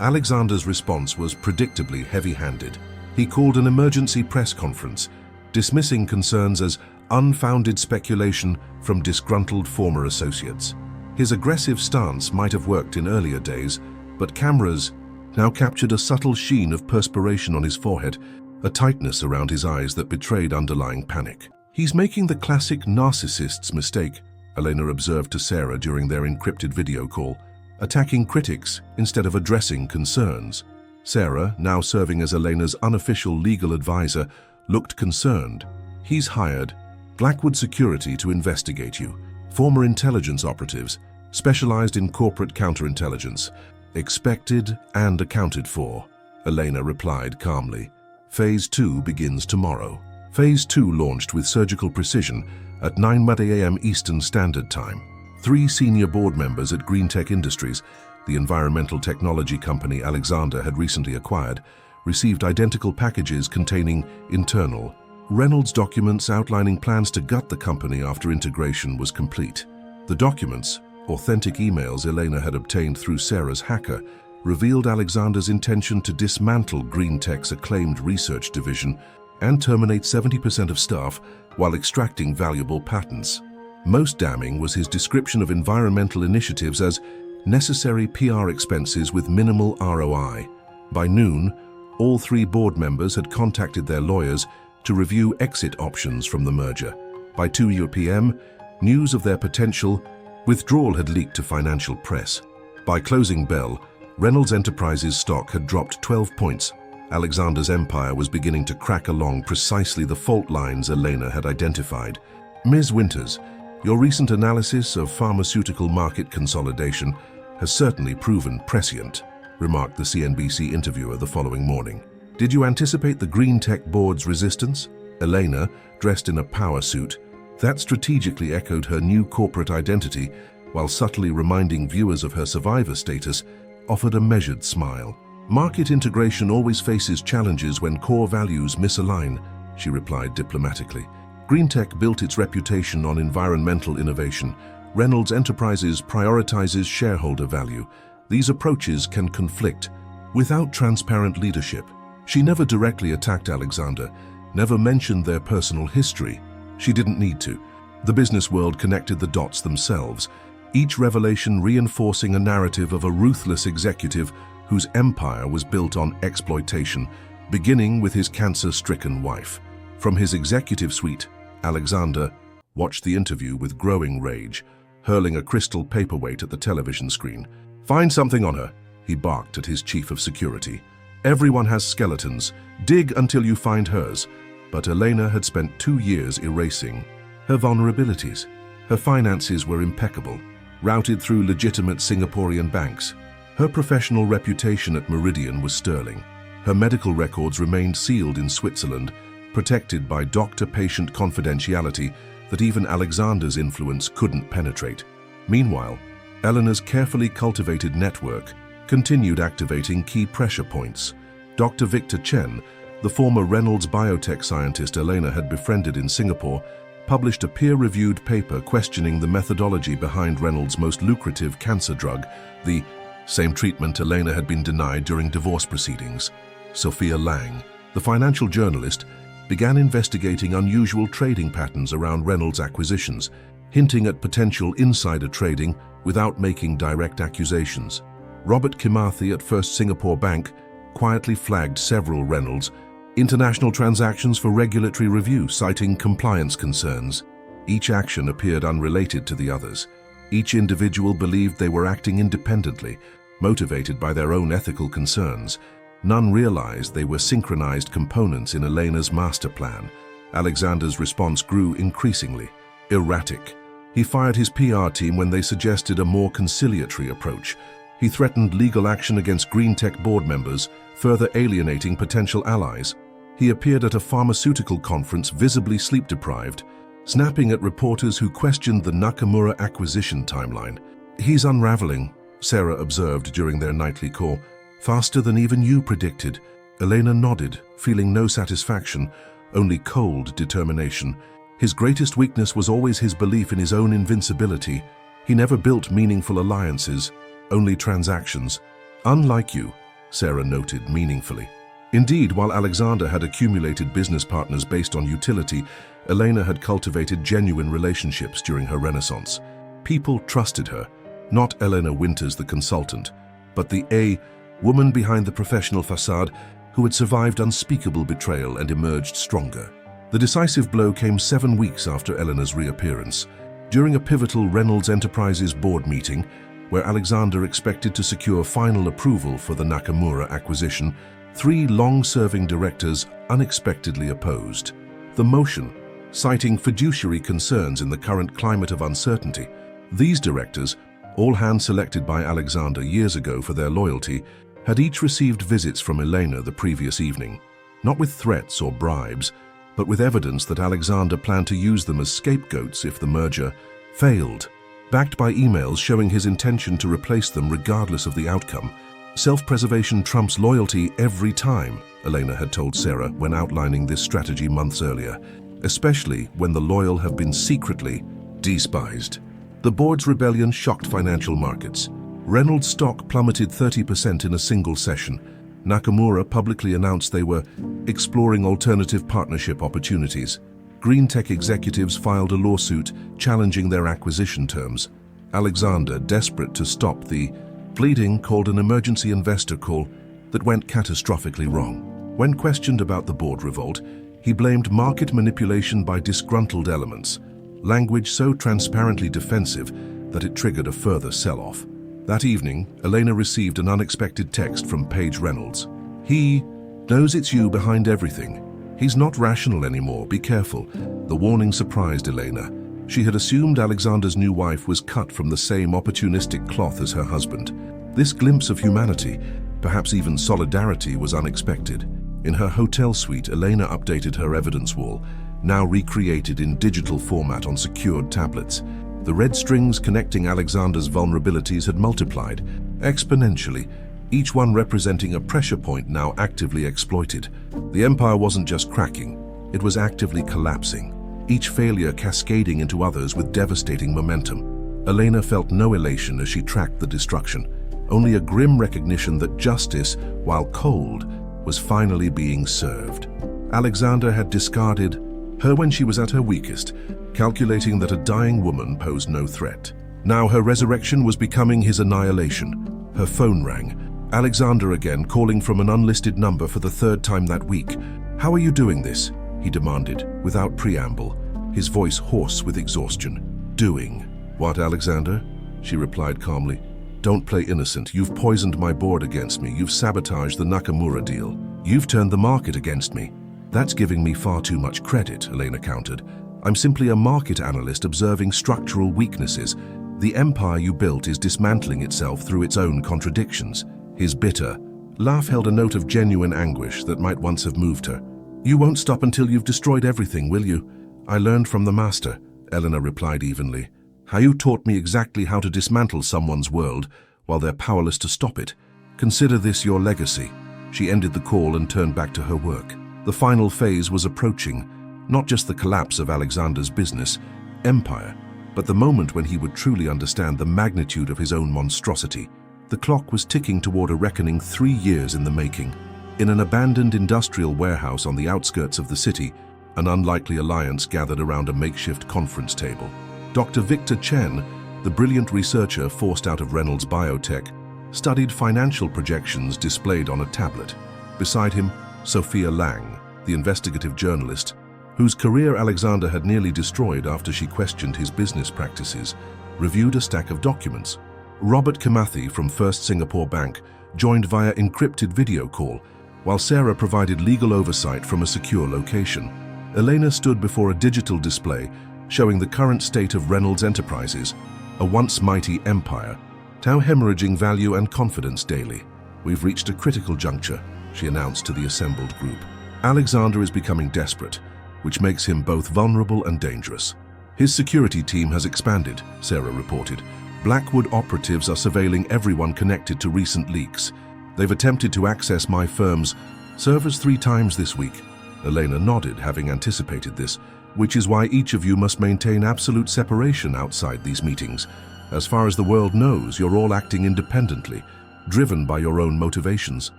Alexander's response was predictably heavy-handed. He called an emergency press conference, dismissing concerns as unfounded speculation from disgruntled former associates. His aggressive stance might have worked in earlier days, but cameras now captured a subtle sheen of perspiration on his forehead, a tightness around his eyes that betrayed underlying panic. "He's making the classic narcissist's mistake," Elena observed to Sarah during their encrypted video call, "attacking critics instead of addressing concerns." Sarah, now serving as Elena's unofficial legal advisor, looked concerned. "He's hired Blackwood Security to investigate you. Former intelligence operatives, specialized in corporate counterintelligence. Expected and accounted for." Elena replied calmly. Phase 2 begins tomorrow. Phase 2 launched with surgical precision at 9:30 a.m. Eastern Standard Time. 3 senior board members at Greentech Industries, the environmental technology company Alexander had recently acquired, received identical packages containing internal Reynolds documents outlining plans to gut the company after integration was complete. The documents, authentic emails Elena had obtained through Sarah's hacker, revealed Alexander's intention to dismantle Greentech's acclaimed research division and terminate 70% of staff while extracting valuable patents. Most damning was his description of environmental initiatives as necessary PR expenses with minimal ROI. By noon, all 3 board members had contacted their lawyers to review exit options from the merger. By 2 p.m., news of their potential withdrawal had leaked to financial press. By closing bell, Reynolds Enterprises stock had dropped 12 points. Alexander's empire was beginning to crack along precisely the fault lines Elena had identified. Ms. Winters, your recent analysis of pharmaceutical market consolidation has certainly proven prescient, remarked the CNBC interviewer the following morning. Did you anticipate the Greentech board's resistance? Elena, dressed in a power suit, that strategically echoed her new corporate identity while subtly reminding viewers of her survivor status, offered a measured smile. Market integration always faces challenges when core values misalign, she replied diplomatically. Greentech built its reputation on environmental innovation. Reynolds Enterprises prioritizes shareholder value. These approaches can conflict. Without transparent leadership, she never directly attacked Alexander, never mentioned their personal history. She didn't need to. The business world connected the dots themselves, each revelation reinforcing a narrative of a ruthless executive whose empire was built on exploitation, beginning with his cancer-stricken wife. From his executive suite, Alexander watched the interview with growing rage, hurling a crystal paperweight at the television screen. "Find something on her," he barked at his chief of security. "Everyone has skeletons. Dig until you find hers." But Elena had spent 2 years erasing her vulnerabilities. Her finances were impeccable, routed through legitimate Singaporean banks. Her professional reputation at Meridian was sterling. Her medical records remained sealed in Switzerland, protected by doctor-patient confidentiality that even Alexander's influence couldn't penetrate. Meanwhile, Elena's carefully cultivated network continued activating key pressure points. Dr. Victor Chen, the former Reynolds biotech scientist Elena had befriended in Singapore, published a peer-reviewed paper questioning the methodology behind Reynolds' most lucrative cancer drug, the same treatment Elena had been denied during divorce proceedings. Sophia Lang, the financial journalist, began investigating unusual trading patterns around Reynolds' acquisitions, hinting at potential insider trading without making direct accusations. Robert Kimathi at First Singapore Bank quietly flagged several Reynolds international transactions for regulatory review, citing compliance concerns. Each action appeared unrelated to the others. Each individual believed they were acting independently, motivated by their own ethical concerns. None realized they were synchronized components in Elena's master plan. Alexander's response grew increasingly erratic. He fired his PR team when they suggested a more conciliatory approach. He threatened legal action against Greentech board members, further alienating potential allies. He appeared at a pharmaceutical conference visibly sleep-deprived, snapping at reporters who questioned the Nakamura acquisition timeline. "He's unraveling," Sarah observed during their nightly call. "Faster than even you predicted." Elena nodded, feeling no satisfaction, only cold determination. His greatest weakness was always his belief in his own invincibility. He never built meaningful alliances, only transactions. "Unlike you," Sarah noted meaningfully. Indeed, while Alexander had accumulated business partners based on utility, Elena had cultivated genuine relationships during her renaissance. People trusted her, not Elena Winters the consultant, but the woman behind the professional facade who had survived unspeakable betrayal and emerged stronger. The decisive blow came 7 weeks after Elena's reappearance. During a pivotal Reynolds Enterprises board meeting, where Alexander expected to secure final approval for the Nakamura acquisition, 3 long-serving directors unexpectedly opposed the motion, citing fiduciary concerns in the current climate of uncertainty. These directors, all hand-selected by Alexander years ago for their loyalty, had each received visits from Elena the previous evening, not with threats or bribes, but with evidence that Alexander planned to use them as scapegoats if the merger failed, backed by emails showing his intention to replace them regardless of the outcome. Self-preservation trumps loyalty every time, Elena had told Sarah when outlining this strategy months earlier, especially when the loyal have been secretly despised. The board's rebellion shocked financial markets. Reynolds' stock plummeted 30% in a single session. Nakamura publicly announced they were exploring alternative partnership opportunities. Green tech executives filed a lawsuit challenging their acquisition terms. Alexander, desperate to stop the bleeding, called an emergency investor call that went catastrophically wrong. When questioned about the board revolt, he blamed market manipulation by disgruntled elements, language so transparently defensive that it triggered a further sell-off. That evening, Elena received an unexpected text from Paige Reynolds. "He knows it's you behind everything. He's not rational anymore, be careful." The warning surprised Elena. She had assumed Alexander's new wife was cut from the same opportunistic cloth as her husband. This glimpse of humanity, perhaps even solidarity, was unexpected. In her hotel suite, Elena updated her evidence wall, now recreated in digital format on secured tablets. The red strings connecting Alexander's vulnerabilities had multiplied exponentially, each one representing a pressure point now actively exploited. The empire wasn't just cracking, it was actively collapsing, each failure cascading into others with devastating momentum. Elena felt no elation as she tracked the destruction, only a grim recognition that justice, while cold, was finally being served. Alexander had discarded her when she was at her weakest, calculating that a dying woman posed no threat. Now her resurrection was becoming his annihilation. Her phone rang. Alexander again, calling from an unlisted number for the third time that week. "How are you doing this?" he demanded, without preamble, his voice hoarse with exhaustion. "Doing what, Alexander?" she replied calmly. "Don't play innocent. You've poisoned my board against me. You've sabotaged the Nakamura deal. You've turned the market against me." "That's giving me far too much credit," Elena countered. "I'm simply a market analyst observing structural weaknesses. The empire you built is dismantling itself through its own contradictions." His bitter laugh held a note of genuine anguish that might once have moved her. "You won't stop until you've destroyed everything, will you?" "I learned from the master," Elena replied evenly. "How you taught me exactly how to dismantle someone's world while they're powerless to stop it. Consider this your legacy." She ended the call and turned back to her work. The final phase was approaching, not just the collapse of Alexander's business empire, but the moment when he would truly understand the magnitude of his own monstrosity. The clock was ticking toward a reckoning 3 years in the making. In an abandoned industrial warehouse on the outskirts of the city, an unlikely alliance gathered around a makeshift conference table. Dr. Victor Chen, the brilliant researcher forced out of Reynolds Biotech, studied financial projections displayed on a tablet. Beside him, Sophia Lang, the investigative journalist, whose career Alexander had nearly destroyed after she questioned his business practices, reviewed a stack of documents. Robert Kamathi from First Singapore Bank joined via encrypted video call, while Sarah provided legal oversight from a secure location. Elena stood before a digital display showing the current state of Reynolds Enterprises, a once mighty empire, now hemorrhaging value and confidence daily. "We've reached a critical juncture," she announced to the assembled group. "Alexander is becoming desperate, which makes him both vulnerable and dangerous. His security team has expanded," Sarah reported. "Blackwood operatives are surveilling everyone connected to recent leaks. They've attempted to access my firm's servers 3 times this week." Elena nodded, having anticipated this, "which is why each of you must maintain absolute separation outside these meetings. As far as the world knows, you're all acting independently, driven by your own motivations."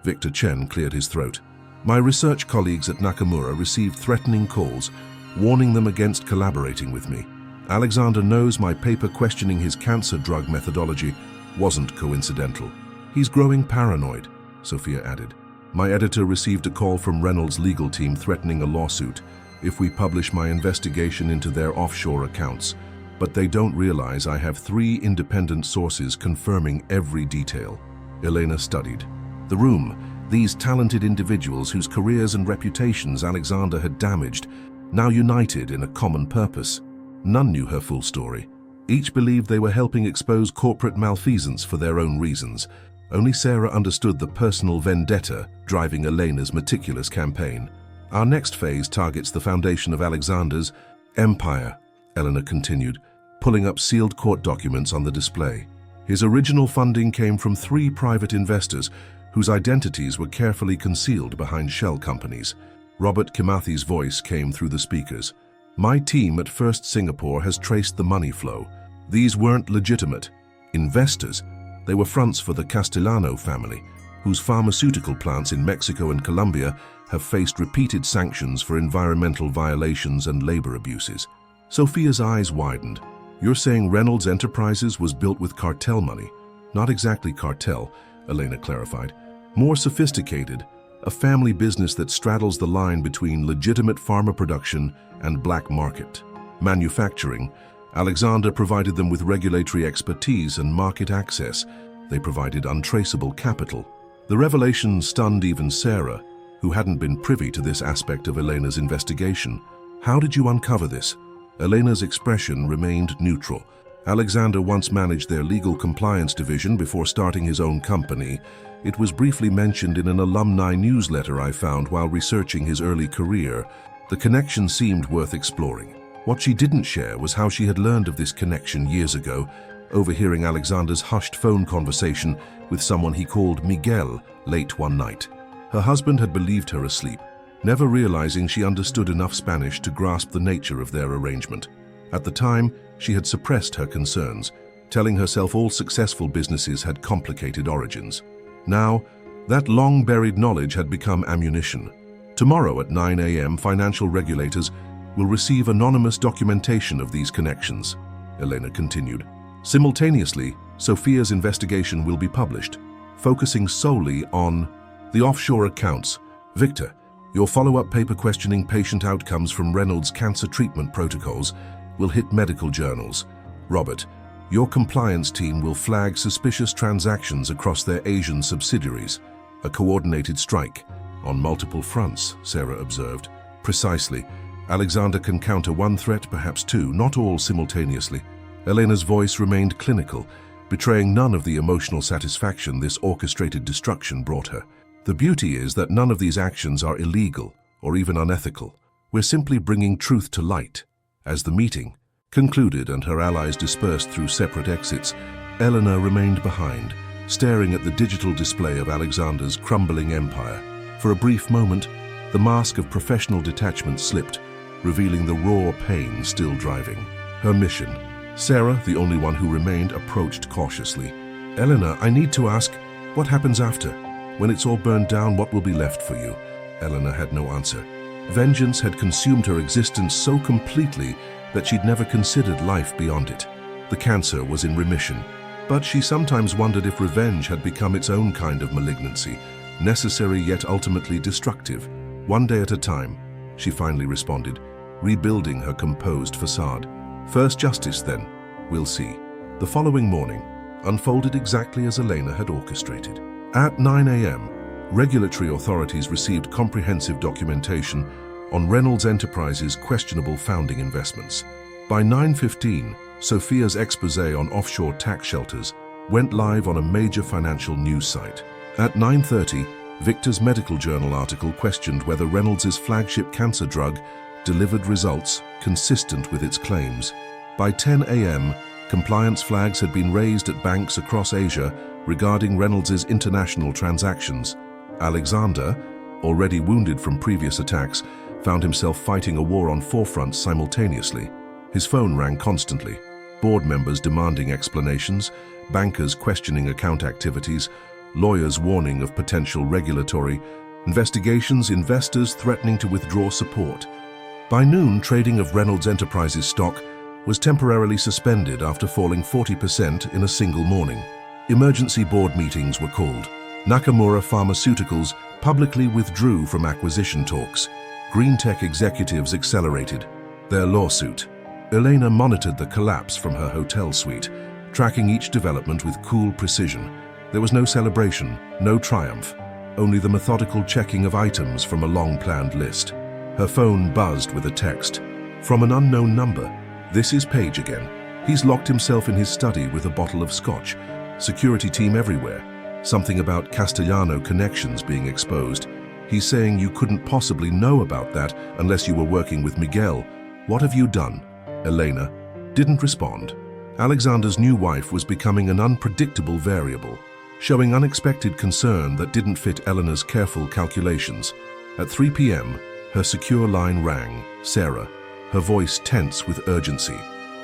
Victor Chen cleared his throat. "My research colleagues at Nakamura received threatening calls, warning them against collaborating with me. Alexander knows my paper questioning his cancer drug methodology wasn't coincidental. He's growing paranoid," Sophia added. "My editor received a call from Reynolds' legal team threatening a lawsuit if we publish my investigation into their offshore accounts. But they don't realize I have 3 independent sources confirming every detail." Elena studied the room. These talented individuals whose careers and reputations Alexander had damaged, now united in a common purpose. None knew her full story. Each believed they were helping expose corporate malfeasance for their own reasons. Only Sarah understood the personal vendetta driving Elena's meticulous campaign. Our next phase targets the foundation of Alexander's empire, Elena continued, pulling up sealed court documents on the display. His original funding came from 3 private investors whose identities were carefully concealed behind shell companies. Robert Kimathi's voice came through the speakers. My team at First Singapore has traced the money flow. These weren't legitimate investors. They were fronts for the Castellano family, whose pharmaceutical plants in Mexico and Colombia have faced repeated sanctions for environmental violations and labor abuses. Sophia's eyes widened. You're saying Reynolds Enterprises was built with cartel money? Not exactly cartel, Elena clarified. More sophisticated, a family business that straddles the line between legitimate pharma production and black market manufacturing. Alexander provided them with regulatory expertise and market access. They provided untraceable capital. The revelation stunned even Sarah, who hadn't been privy to this aspect of Elena's investigation. How did you uncover this? Elena's expression remained neutral. Alexander once managed their legal compliance division before starting his own company. It was briefly mentioned in an alumni newsletter I found while researching his early career. The connection seemed worth exploring. What she didn't share was how she had learned of this connection years ago, overhearing Alexander's hushed phone conversation with someone he called Miguel late one night. Her husband had believed her asleep, never realizing she understood enough Spanish to grasp the nature of their arrangement. At the time, she had suppressed her concerns, telling herself all successful businesses had complicated origins. Now, that long-buried knowledge had become ammunition. Tomorrow at 9 a.m., financial regulators will receive anonymous documentation of these connections, Elena continued. Simultaneously, Sophia's investigation will be published, focusing solely on the offshore accounts. Victor, your follow-up paper questioning patient outcomes from Reynolds' cancer treatment protocols will hit medical journals. Robert, your compliance team will flag suspicious transactions across their Asian subsidiaries. A coordinated strike on multiple fronts, Sarah observed. Precisely. Alexander can counter one threat, perhaps 2, not all simultaneously. Elena's voice remained clinical, betraying none of the emotional satisfaction this orchestrated destruction brought her. The beauty is that none of these actions are illegal or even unethical. We're simply bringing truth to light. As the meeting concluded and her allies dispersed through separate exits, Elena remained behind, staring at the digital display of Alexander's crumbling empire. For a brief moment, the mask of professional detachment slipped, revealing the raw pain still driving her mission. Sarah, the only one who remained, approached cautiously. Elena, I need to ask, what happens after? When it's all burned down, what will be left for you? Elena had no answer. Vengeance had consumed her existence so completely that she'd never considered life beyond it. The cancer was in remission, but she sometimes wondered if revenge had become its own kind of malignancy, necessary yet ultimately destructive. One day at a time, she finally responded, rebuilding her composed facade. First justice, then. We'll see. The following morning unfolded exactly as Elena had orchestrated. At 9 a.m., regulatory authorities received comprehensive documentation on Reynolds Enterprises' questionable founding investments. By 9:15, Sophia's exposé on offshore tax shelters went live on a major financial news site. At 9:30, Victor's medical journal article questioned whether Reynolds' flagship cancer drug delivered results consistent with its claims. By 10 a.m., compliance flags had been raised at banks across Asia regarding Reynolds' international transactions. Alexander, already wounded from previous attacks, found himself fighting a war on 4 fronts simultaneously. His phone rang constantly, board members demanding explanations, bankers questioning account activities, lawyers warning of potential regulatory investigations, investors threatening to withdraw support. By noon, trading of Reynolds Enterprises stock was temporarily suspended after falling 40% in a single morning. Emergency board meetings were called. Nakamura Pharmaceuticals publicly withdrew from acquisition talks. Green tech executives accelerated their lawsuit. Elena monitored the collapse from her hotel suite, tracking each development with cool precision. There was no celebration, no triumph, only the methodical checking of items from a long-planned list. Her phone buzzed with a text. From an unknown number. This is Page again. He's locked himself in his study with a bottle of scotch. Security team everywhere. Something about Castellano connections being exposed. He's saying you couldn't possibly know about that unless you were working with Miguel. What have you done? Elena didn't respond. Alexander's new wife was becoming an unpredictable variable, showing unexpected concern that didn't fit Elena's careful calculations. At 3 p.m., her secure line rang. Sarah, her voice tense with urgency.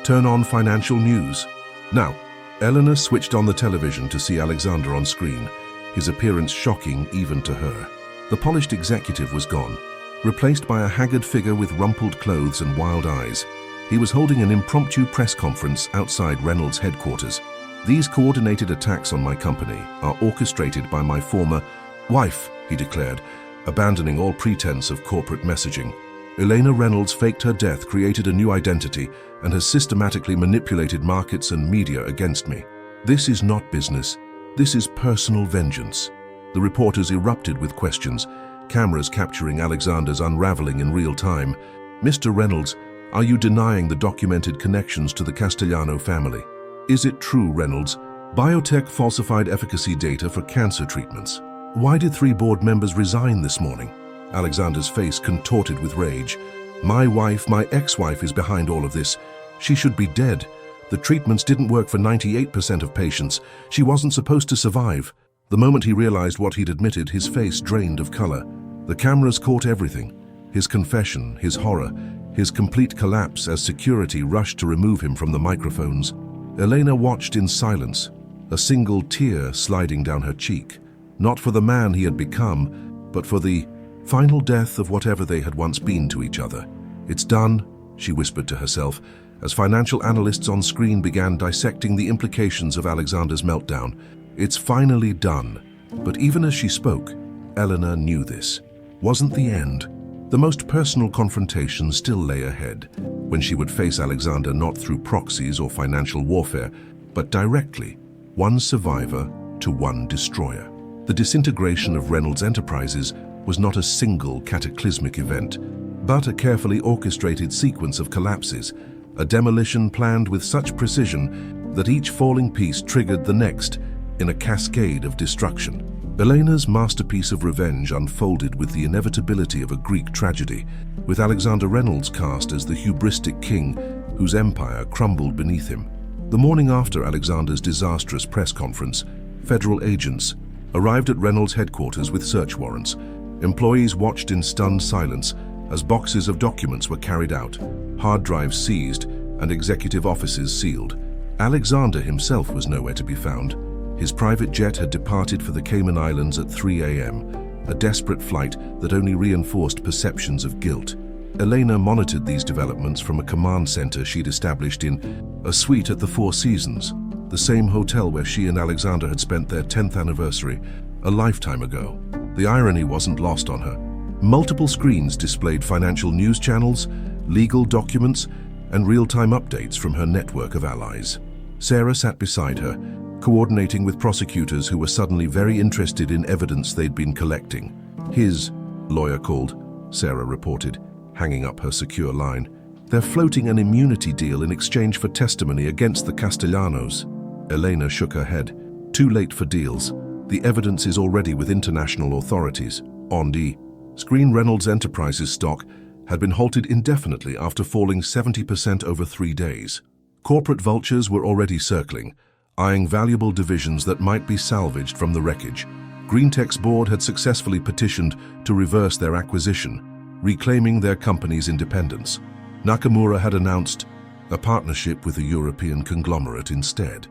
Turn on financial news. Now, Elena switched on the television to see Alexander on screen, his appearance shocking even to her. The polished executive was gone, replaced by a haggard figure with rumpled clothes and wild eyes. He was holding an impromptu press conference outside Reynolds' headquarters. These coordinated attacks on my company are orchestrated by my former wife, he declared, abandoning all pretense of corporate messaging. Elena Reynolds faked her death, created a new identity, and has systematically manipulated markets and media against me. This is not business. This is personal vengeance. The reporters erupted with questions, cameras capturing Alexander's unraveling in real time. Mr. Reynolds, are you denying the documented connections to the Castellano family? Is it true, Reynolds? Biotech falsified efficacy data for cancer treatments. Why did 3 board members resign this morning? Alexander's face contorted with rage. My wife, my ex-wife, is behind all of this. She should be dead. The treatments didn't work for 98% of patients. She wasn't supposed to survive. The moment he realized what he'd admitted, his face drained of color. The cameras caught everything. His confession, his horror, his complete collapse as security rushed to remove him from the microphones. Elena watched in silence, a single tear sliding down her cheek. Not for the man he had become, but for the final death of whatever they had once been to each other. It's done, she whispered to herself, as financial analysts on screen began dissecting the implications of Alexander's meltdown. It's finally done. But even as she spoke, Elena knew this wasn't the end. The most personal confrontation still lay ahead, when she would face Alexander not through proxies or financial warfare, but directly, one survivor to one destroyer. The disintegration of Reynolds Enterprises was not a single cataclysmic event, but a carefully orchestrated sequence of collapses, a demolition planned with such precision that each falling piece triggered the next in a cascade of destruction. Elena's masterpiece of revenge unfolded with the inevitability of a Greek tragedy, with Alexander Reynolds cast as the hubristic king whose empire crumbled beneath him. The morning after Alexander's disastrous press conference, federal agents arrived at Reynolds' headquarters with search warrants. Employees watched in stunned silence as boxes of documents were carried out, hard drives seized, and executive offices sealed. Alexander himself was nowhere to be found. His private jet had departed for the Cayman Islands at 3 a.m., a desperate flight that only reinforced perceptions of guilt. Elena monitored these developments from a command center she'd established in a suite at the Four Seasons, the same hotel where she and Alexander had spent their 10th anniversary a lifetime ago. The irony wasn't lost on her. Multiple screens displayed financial news channels, legal documents, and real-time updates from her network of allies. Sarah sat beside her, coordinating with prosecutors who were suddenly very interested in evidence they'd been collecting. His lawyer called, Sarah reported, hanging up her secure line. They're floating an immunity deal in exchange for testimony against the Castellanos. Elena shook her head. Too late for deals. The evidence is already with international authorities. OND. Screen Reynolds Enterprises stock had been halted indefinitely after falling 70% over 3 days. Corporate vultures were already circling, eyeing valuable divisions that might be salvaged from the wreckage. GreenTech's board had successfully petitioned to reverse their acquisition, reclaiming their company's independence. Nakamura had announced a partnership with a European conglomerate instead.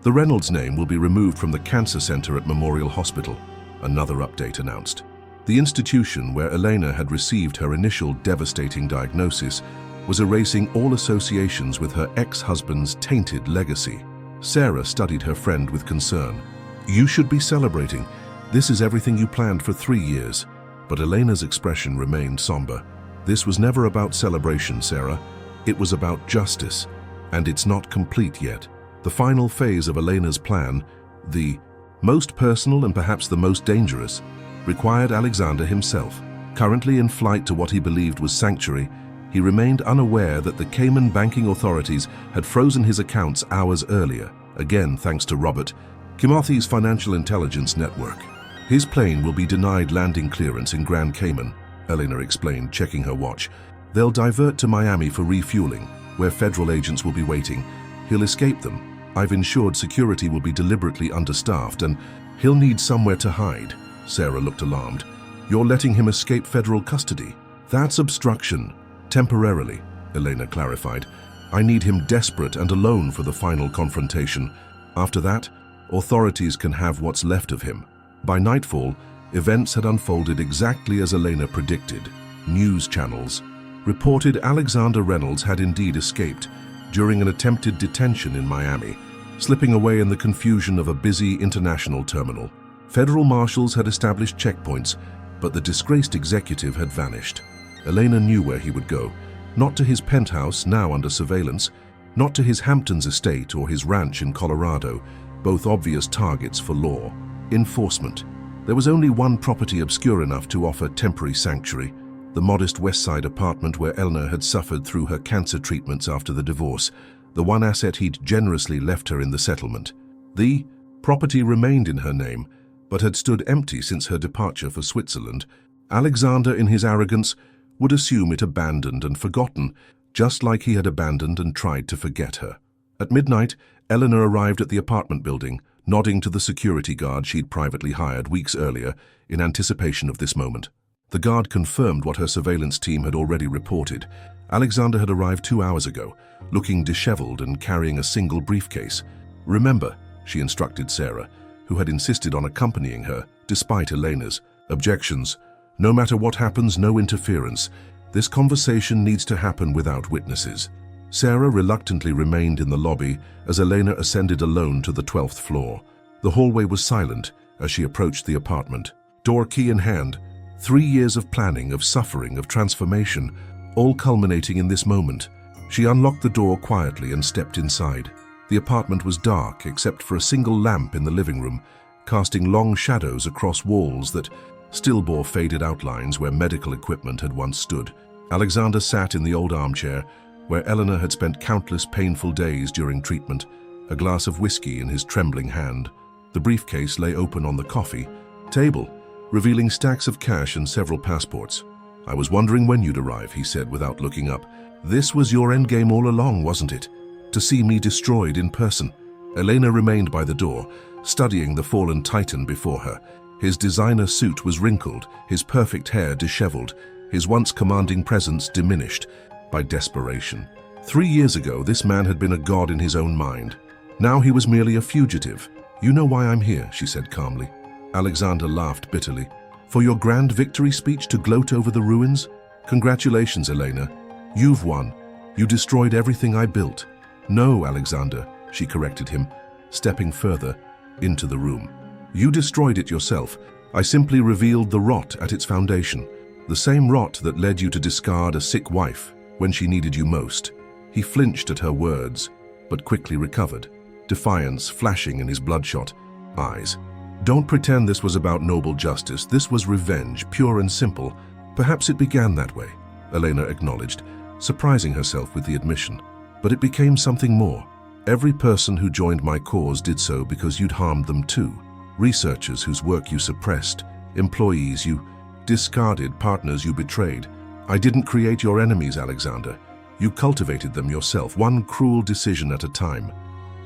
The Reynolds name will be removed from the cancer center at Memorial Hospital, another update announced. The institution where Elena had received her initial devastating diagnosis was erasing all associations with her ex-husband's tainted legacy. Sarah studied her friend with concern. You should be celebrating. This is everything you planned for 3 years. But Elena's expression remained somber. This was never about celebration, Sarah. It was about justice. And it's not complete yet. The final phase of Elena's plan, the most personal and perhaps the most dangerous, required Alexander himself. Currently in flight to what he believed was sanctuary, he remained unaware that the Cayman banking authorities had frozen his accounts hours earlier, again thanks to Robert, Kimothy's financial intelligence network. His plane will be denied landing clearance in Grand Cayman, Elena explained, checking her watch. They'll divert to Miami for refueling, where federal agents will be waiting. He'll escape them. I've ensured security will be deliberately understaffed and he'll need somewhere to hide. Sarah looked alarmed. You're letting him escape federal custody? That's obstruction. Temporarily, Elena clarified. I need him desperate and alone for the final confrontation. After that, authorities can have what's left of him. By nightfall, events had unfolded exactly as Elena predicted. News channels reported Alexander Reynolds had indeed escaped during an attempted detention in Miami, slipping away in the confusion of a busy international terminal. Federal marshals had established checkpoints, but the disgraced executive had vanished. Elena knew where he would go, not to his penthouse, now under surveillance, not to his Hamptons estate or his ranch in Colorado, both obvious targets for law enforcement. There was only one property obscure enough to offer temporary sanctuary, the modest West Side apartment where Elena had suffered through her cancer treatments after the divorce, the one asset he'd generously left her in the settlement. The property remained in her name, but had stood empty since her departure for Switzerland. Alexander, in his arrogance, would assume it abandoned and forgotten, just like he had abandoned and tried to forget her. At midnight, Elena arrived at the apartment building, nodding to the security guard she'd privately hired weeks earlier in anticipation of this moment. The guard confirmed what her surveillance team had already reported. Alexander had arrived 2 hours ago, looking disheveled and carrying a single briefcase. Remember, she instructed Sarah, who had insisted on accompanying her, despite Elena's objections. No matter what happens, no interference. This conversation needs to happen without witnesses. Sarah reluctantly remained in the lobby as Elena ascended alone to the 12th floor. The hallway was silent as she approached the apartment, door key in hand. 3 years of planning, of suffering, of transformation, all culminating in this moment. She unlocked the door quietly and stepped inside. The apartment was dark except for a single lamp in the living room, casting long shadows across walls that still bore faded outlines where medical equipment had once stood. Alexander sat in the old armchair, where Elena had spent countless painful days during treatment, a glass of whiskey in his trembling hand. The briefcase lay open on the coffee table, revealing stacks of cash and several passports. I was wondering when you'd arrive, he said without looking up. This was your endgame all along, wasn't it? To see me destroyed in person. Elena remained by the door, studying the fallen titan before her. His designer suit was wrinkled, his perfect hair disheveled, his once commanding presence diminished by desperation. 3 years ago, this man had been a god in his own mind. Now he was merely a fugitive. You know why I'm here, she said calmly. Alexander laughed bitterly. For your grand victory speech to gloat over the ruins? Congratulations, Elena. You've won. You destroyed everything I built. No, Alexander, she corrected him, stepping further into the room. You destroyed it yourself. I simply revealed the rot at its foundation. The same rot that led you to discard a sick wife when she needed you most. He flinched at her words, but quickly recovered, defiance flashing in his bloodshot eyes. Don't pretend this was about noble justice. This was revenge, pure and simple. Perhaps it began that way, Elena acknowledged, surprising herself with the admission. But it became something more. Every person who joined my cause did so because you'd harmed them too. Researchers whose work you suppressed, employees you discarded, partners you betrayed. I didn't create your enemies, Alexander. You cultivated them yourself, one cruel decision at a time.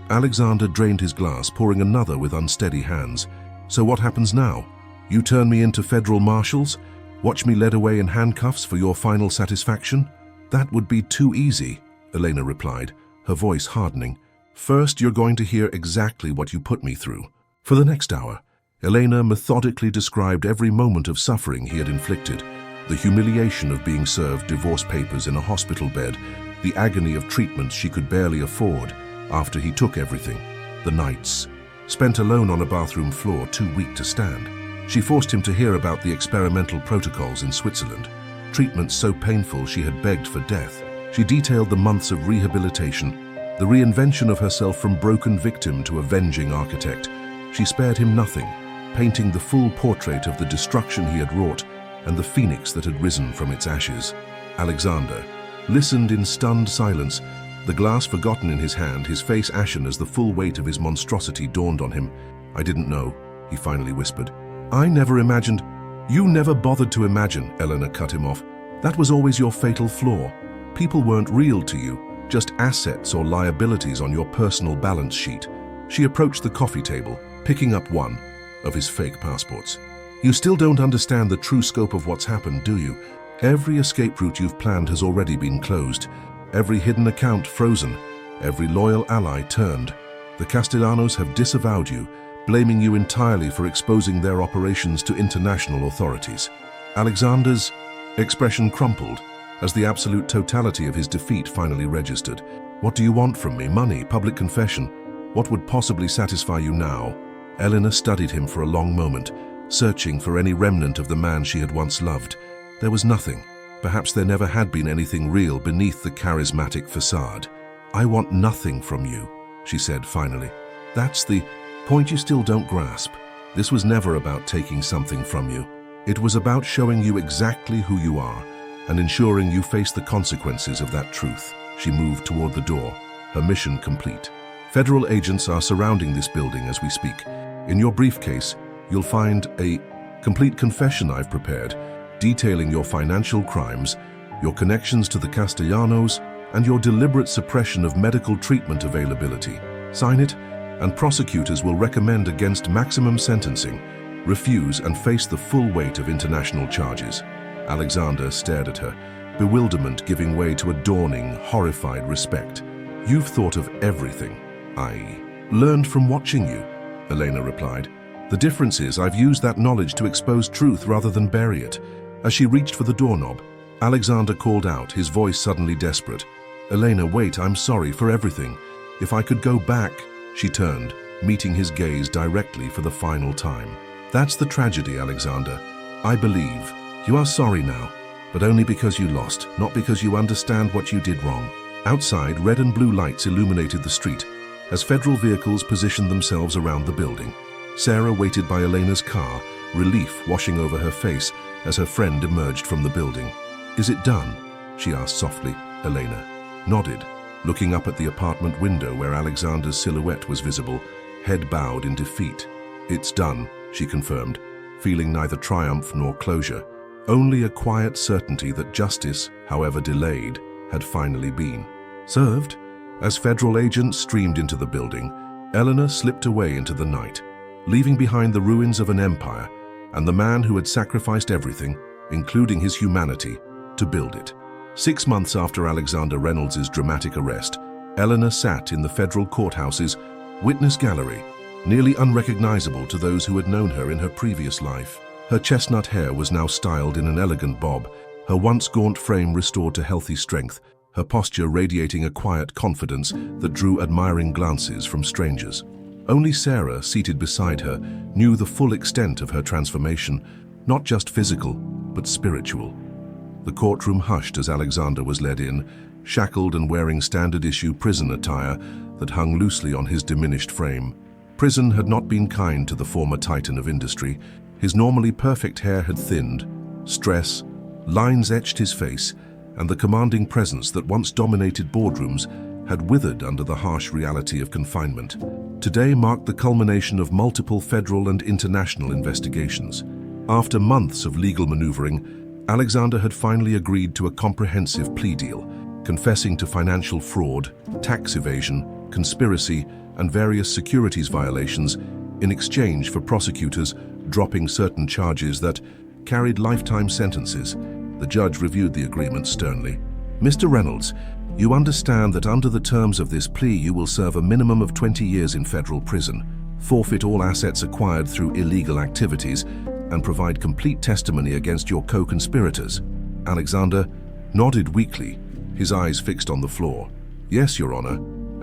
Alexander drained his glass, pouring another with unsteady hands. So what happens now? You turn me into federal marshals? Watch me led away in handcuffs for your final satisfaction? That would be too easy, Elena replied, her voice hardening. First, you're going to hear exactly what you put me through. For the next hour, Elena methodically described every moment of suffering he had inflicted, the humiliation of being served divorce papers in a hospital bed, the agony of treatments she could barely afford after he took everything, the nights spent alone on a bathroom floor too weak to stand. She forced him to hear about the experimental protocols in Switzerland, treatments so painful she had begged for death. She detailed the months of rehabilitation, the reinvention of herself from broken victim to avenging architect. She spared him nothing, painting the full portrait of the destruction he had wrought and the phoenix that had risen from its ashes. Alexander listened in stunned silence, the glass forgotten in his hand, his face ashen as the full weight of his monstrosity dawned on him. I didn't know, he finally whispered. I never imagined. You never bothered to imagine, Elena cut him off. That was always your fatal flaw. People weren't real to you, just assets or liabilities on your personal balance sheet. She approached the coffee table, picking up one of his fake passports. You still don't understand the true scope of what's happened, do you? Every escape route you've planned has already been closed, every hidden account frozen, every loyal ally turned. The Castellanos have disavowed you, blaming you entirely for exposing their operations to international authorities. Alexander's expression crumpled as the absolute totality of his defeat finally registered. What do you want from me? Money? Public confession? What would possibly satisfy you now? Elena studied him for a long moment, searching for any remnant of the man she had once loved. There was nothing. Perhaps there never had been anything real beneath the charismatic facade. I want nothing from you, she said finally. That's the point you still don't grasp. This was never about taking something from you. It was about showing you exactly who you are and ensuring you face the consequences of that truth. She moved toward the door, her mission complete. Federal agents are surrounding this building as we speak. In your briefcase, you'll find a complete confession I've prepared, detailing your financial crimes, your connections to the Castellanos, and your deliberate suppression of medical treatment availability. Sign it, and prosecutors will recommend against maximum sentencing, refuse and face the full weight of international charges. Alexander stared at her, bewilderment giving way to a dawning, horrified respect. You've thought of everything. I learned from watching you, Elena replied. The difference is I've used that knowledge to expose truth rather than bury it. As she reached for the doorknob, Alexander called out, his voice suddenly desperate. Elena, wait, I'm sorry for everything. If I could go back. She turned, meeting his gaze directly for the final time. That's the tragedy, Alexander. I believe. You are sorry now, but only because you lost, not because you understand what you did wrong. Outside, red and blue lights illuminated the street as federal vehicles positioned themselves around the building. Sarah waited by Elena's car, relief washing over her face as her friend emerged from the building. Is it done? She asked softly. Elena nodded, looking up at the apartment window where Alexander's silhouette was visible, head bowed in defeat. It's done, she confirmed, feeling neither triumph nor closure, only a quiet certainty that justice, however delayed, had finally been served. As federal agents streamed into the building, Elena slipped away into the night, leaving behind the ruins of an empire and the man who had sacrificed everything, including his humanity, to build it. 6 months after Alexander Reynolds' dramatic arrest, Elena sat in the federal courthouse's witness gallery, nearly unrecognizable to those who had known her in her previous life. Her chestnut hair was now styled in an elegant bob, her once gaunt frame restored to healthy strength, her posture radiating a quiet confidence that drew admiring glances from strangers. Only Sarah, seated beside her, knew the full extent of her transformation, not just physical, but spiritual. The courtroom hushed as Alexander was led in, shackled and wearing standard-issue prison attire that hung loosely on his diminished frame. Prison had not been kind to the former titan of industry. His normally perfect hair had thinned. Stress, lines etched his face, and the commanding presence that once dominated boardrooms had withered under the harsh reality of confinement. Today marked the culmination of multiple federal and international investigations. After months of legal maneuvering, Alexander had finally agreed to a comprehensive plea deal, confessing to financial fraud, tax evasion, conspiracy, and various securities violations in exchange for prosecutors dropping certain charges that carried lifetime sentences. The judge reviewed the agreement sternly. Mr. Reynolds, you understand that under the terms of this plea you will serve a minimum of 20 years in federal prison, forfeit all assets acquired through illegal activities, and provide complete testimony against your co-conspirators. Alexander nodded weakly, his eyes fixed on the floor. Yes, Your Honor,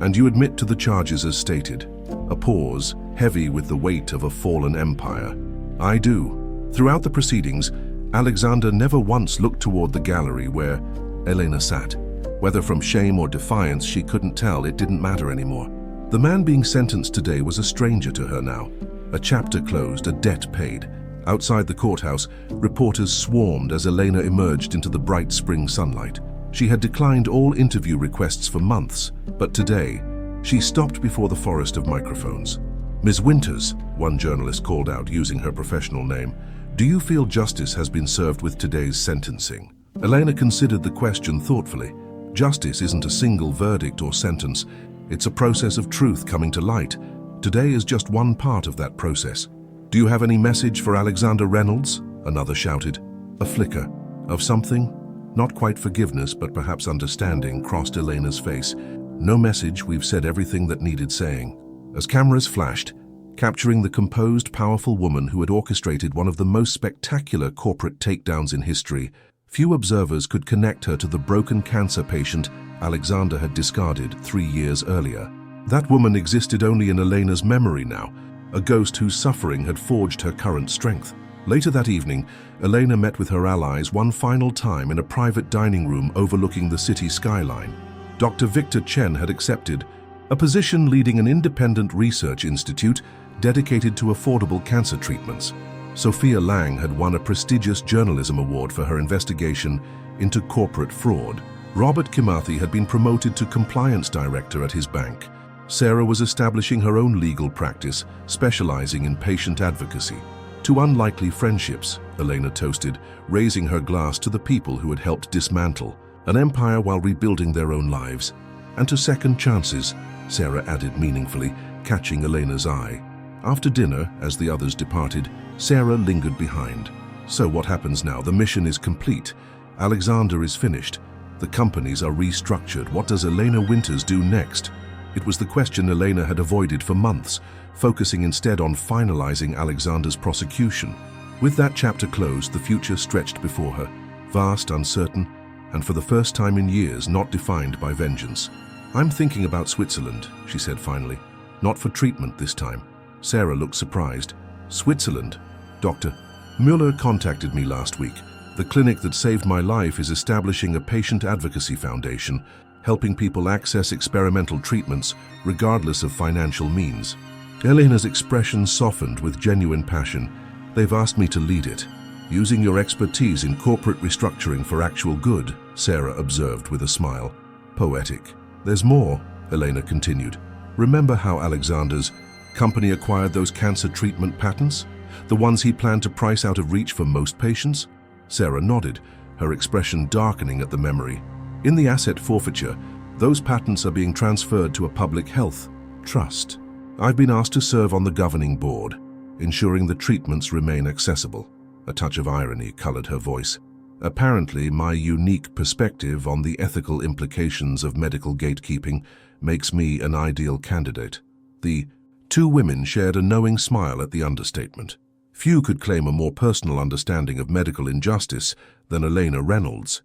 and you admit to the charges as stated. A pause, heavy with the weight of a fallen empire. I do. Throughout the proceedings, Alexander never once looked toward the gallery where Elena sat. Whether from shame or defiance, she couldn't tell. It didn't matter anymore. The man being sentenced today was a stranger to her now. A chapter closed, a debt paid. Outside the courthouse, reporters swarmed as Elena emerged into the bright spring sunlight. She had declined all interview requests for months, but today, she stopped before the forest of microphones. "Ms. Winters," one journalist called out using her professional name, "do you feel justice has been served with today's sentencing?" Elena considered the question thoughtfully. Justice isn't a single verdict or sentence. It's a process of truth coming to light. Today is just one part of that process. "Do you have any message for Alexander Reynolds?" another shouted. A flicker of something, not quite forgiveness but perhaps understanding, crossed Elena's face. "No message, we've said everything that needed saying." As cameras flashed, capturing the composed, powerful woman who had orchestrated one of the most spectacular corporate takedowns in history, few observers could connect her to the broken cancer patient Alexander had discarded 3 years earlier. That woman existed only in Elena's memory now, a ghost whose suffering had forged her current strength. Later that evening, Elena met with her allies one final time in a private dining room overlooking the city skyline. Dr. Victor Chen had accepted a position leading an independent research institute dedicated to affordable cancer treatments. Sophia Lang had won a prestigious journalism award for her investigation into corporate fraud. Robert Kimathi had been promoted to compliance director at his bank. Sarah was establishing her own legal practice, specializing in patient advocacy. To unlikely friendships, Elena toasted, raising her glass to the people who had helped dismantle an empire while rebuilding their own lives. And to second chances, Sarah added meaningfully, catching Elena's eye. After dinner, as the others departed, Sarah lingered behind. "So what happens now? The mission is complete. Alexander is finished. The companies are restructured. What does Elena Winters do next?" It was the question Elena had avoided for months, focusing instead on finalizing Alexander's prosecution. With that chapter closed, the future stretched before her, vast, uncertain, and for the first time in years not defined by vengeance. "I'm thinking about Switzerland," she said finally. "Not for treatment this time." Sarah looked surprised. "Switzerland? Dr. Müller contacted me last week. The clinic that saved my life is establishing a patient advocacy foundation, helping people access experimental treatments regardless of financial means." Elena's expression softened with genuine passion. "They've asked me to lead it. Using your expertise in corporate restructuring for actual good," Sarah observed with a smile. "Poetic." "There's more," Elena continued. "Remember how Alexander's company acquired those cancer treatment patents? The ones he planned to price out of reach for most patients?" Sarah nodded, her expression darkening at the memory. "In the asset forfeiture, those patents are being transferred to a public health trust. I've been asked to serve on the governing board, ensuring the treatments remain accessible." A touch of irony colored her voice. "Apparently, my unique perspective on the ethical implications of medical gatekeeping makes me an ideal candidate." The two women shared a knowing smile at the understatement. Few could claim a more personal understanding of medical injustice than Elena Reynolds.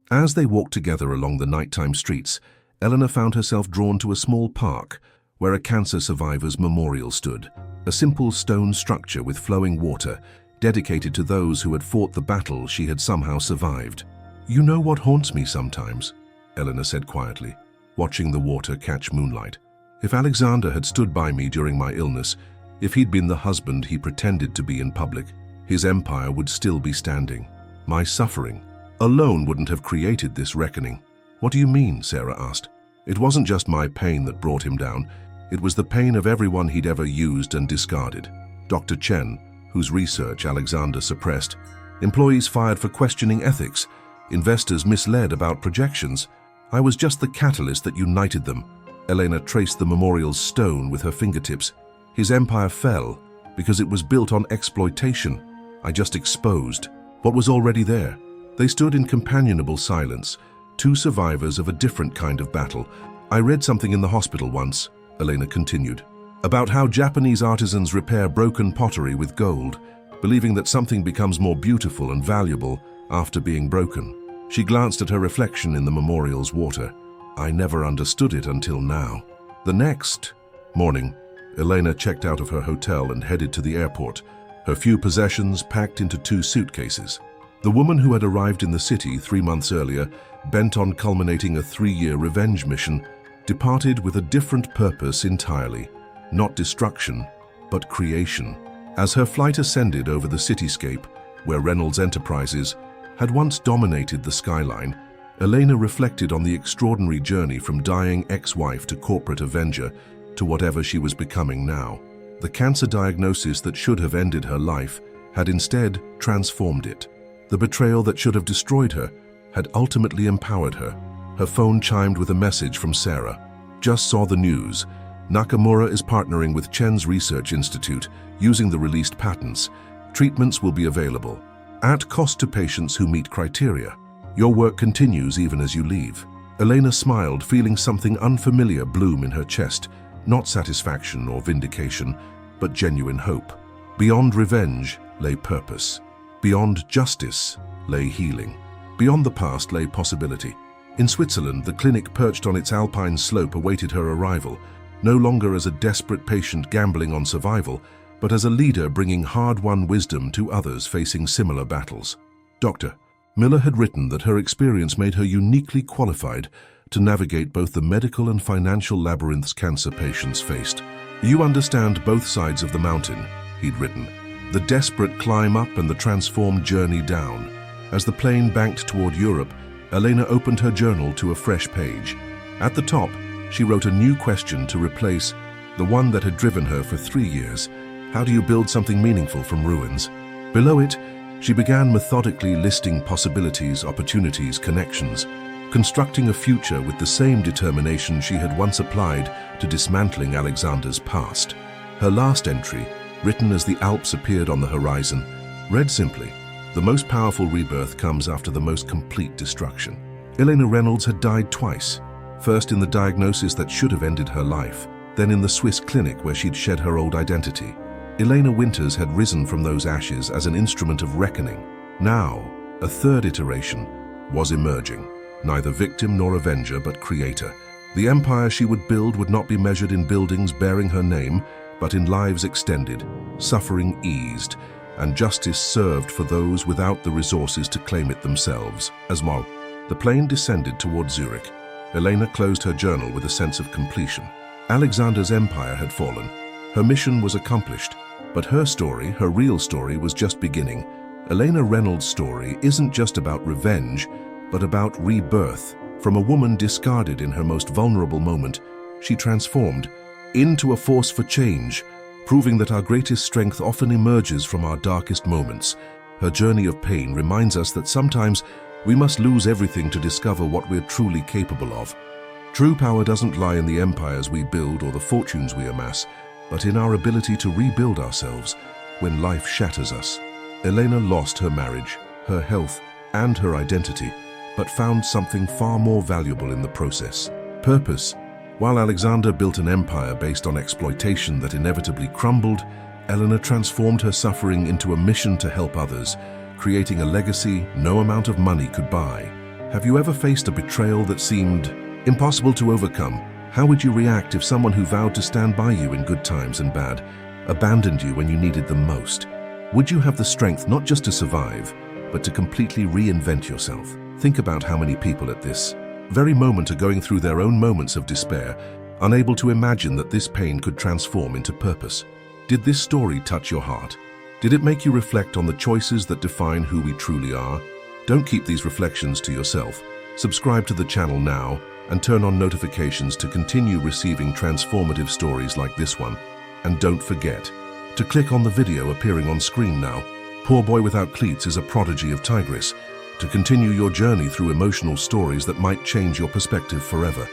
As they walked together along the nighttime streets, Elena found herself drawn to a small park where a cancer survivor's memorial stood, a simple stone structure with flowing water, dedicated to those who had fought the battle she had somehow survived. "You know what haunts me sometimes," Elena said quietly, watching the water catch moonlight. "If Alexander had stood by me during my illness, if he'd been the husband he pretended to be in public, his empire would still be standing. My suffering alone wouldn't have created this reckoning." "What do you mean?" Sarah asked. "It wasn't just my pain that brought him down. It was the pain of everyone he'd ever used and discarded. Dr. Chen, whose research Alexander suppressed, employees fired for questioning ethics, investors misled about projections. I was just the catalyst that united them." Elena traced the memorial's stone with her fingertips. "His empire fell because it was built on exploitation. I just exposed what was already there." They stood in companionable silence, two survivors of a different kind of battle. "I read something in the hospital once," Elena continued, "about how Japanese artisans repair broken pottery with gold, believing that something becomes more beautiful and valuable after being broken." She glanced at her reflection in the memorial's water. "I never understood it until now." The next morning, Elena checked out of her hotel and headed to the airport, her few possessions packed into 2 suitcases. The woman who had arrived in the city 3 months earlier, bent on culminating a 3-year revenge mission, departed with a different purpose entirely. Not destruction, but creation. As her flight ascended over the cityscape, where Reynolds Enterprises had once dominated the skyline, Elena reflected on the extraordinary journey from dying ex-wife to corporate avenger to whatever she was becoming now. The cancer diagnosis that should have ended her life had instead transformed it. The betrayal that should have destroyed her had ultimately empowered her. Her phone chimed with a message from Sarah. Just saw the news. Nakamura is partnering with Chen's Research Institute using the released patents. Treatments will be available at cost to patients who meet criteria. Your work continues even as you leave. Elena smiled, feeling something unfamiliar bloom in her chest. Not satisfaction or vindication, but genuine hope. Beyond revenge lay purpose. Beyond justice lay healing. Beyond the past lay possibility. In Switzerland, the clinic perched on its alpine slope awaited her arrival, no longer as a desperate patient gambling on survival, but as a leader bringing hard-won wisdom to others facing similar battles. Dr. Miller had written that her experience made her uniquely qualified to navigate both the medical and financial labyrinths cancer patients faced. You understand both sides of the mountain, he'd written. The desperate climb up and the transformed journey down. As the plane banked toward Europe, Elena opened her journal to a fresh page. At the top, she wrote a new question to replace the one that had driven her for 3 years. How do you build something meaningful from ruins? Below it, she began methodically listing possibilities, opportunities, connections, constructing a future with the same determination she had once applied to dismantling Alexander's past. Her last entry, written as the Alps appeared on the horizon, read simply, "The most powerful rebirth comes after the most complete destruction." Alexander Reynolds had died twice, first in the diagnosis that should have ended her life, then in the Swiss clinic where she'd shed her old identity. Elena Winters had risen from those ashes as an instrument of reckoning. Now, a third iteration was emerging, neither victim nor avenger but creator. The empire she would build would not be measured in buildings bearing her name, but in lives extended, suffering eased, and justice served for those without the resources to claim it themselves. As the plane descended toward Zurich, Elena closed her journal with a sense of completion. Alexander's empire had fallen. Her mission was accomplished, but her story, her real story, was just beginning. Elena Reynolds' story isn't just about revenge, but about rebirth. From a woman discarded in her most vulnerable moment, she transformed into a force for change, proving that our greatest strength often emerges from our darkest moments. Her journey of pain reminds us that sometimes we must lose everything to discover what we're truly capable of. True power doesn't lie in the empires we build or the fortunes we amass, but in our ability to rebuild ourselves when life shatters us. Elena lost her marriage, her health, and her identity, but found something far more valuable in the process: purpose. While Alexander built an empire based on exploitation that inevitably crumbled, Elena transformed her suffering into a mission to help others, creating a legacy no amount of money could buy. Have you ever faced a betrayal that seemed impossible to overcome? How would you react if someone who vowed to stand by you in good times and bad abandoned you when you needed them most? Would you have the strength not just to survive, but to completely reinvent yourself? Think about how many people at this very moment are going through their own moments of despair, unable to imagine that this pain could transform into purpose. Did this story touch your heart? Did it make you reflect on the choices that define who we truly are? Don't keep these reflections to yourself. Subscribe to the channel now and turn on notifications to continue receiving transformative stories like this one. And don't forget to click on the video appearing on screen now. Poor Boy Without Cleats is a prodigy of Tigris, to continue your journey through emotional stories that might change your perspective forever.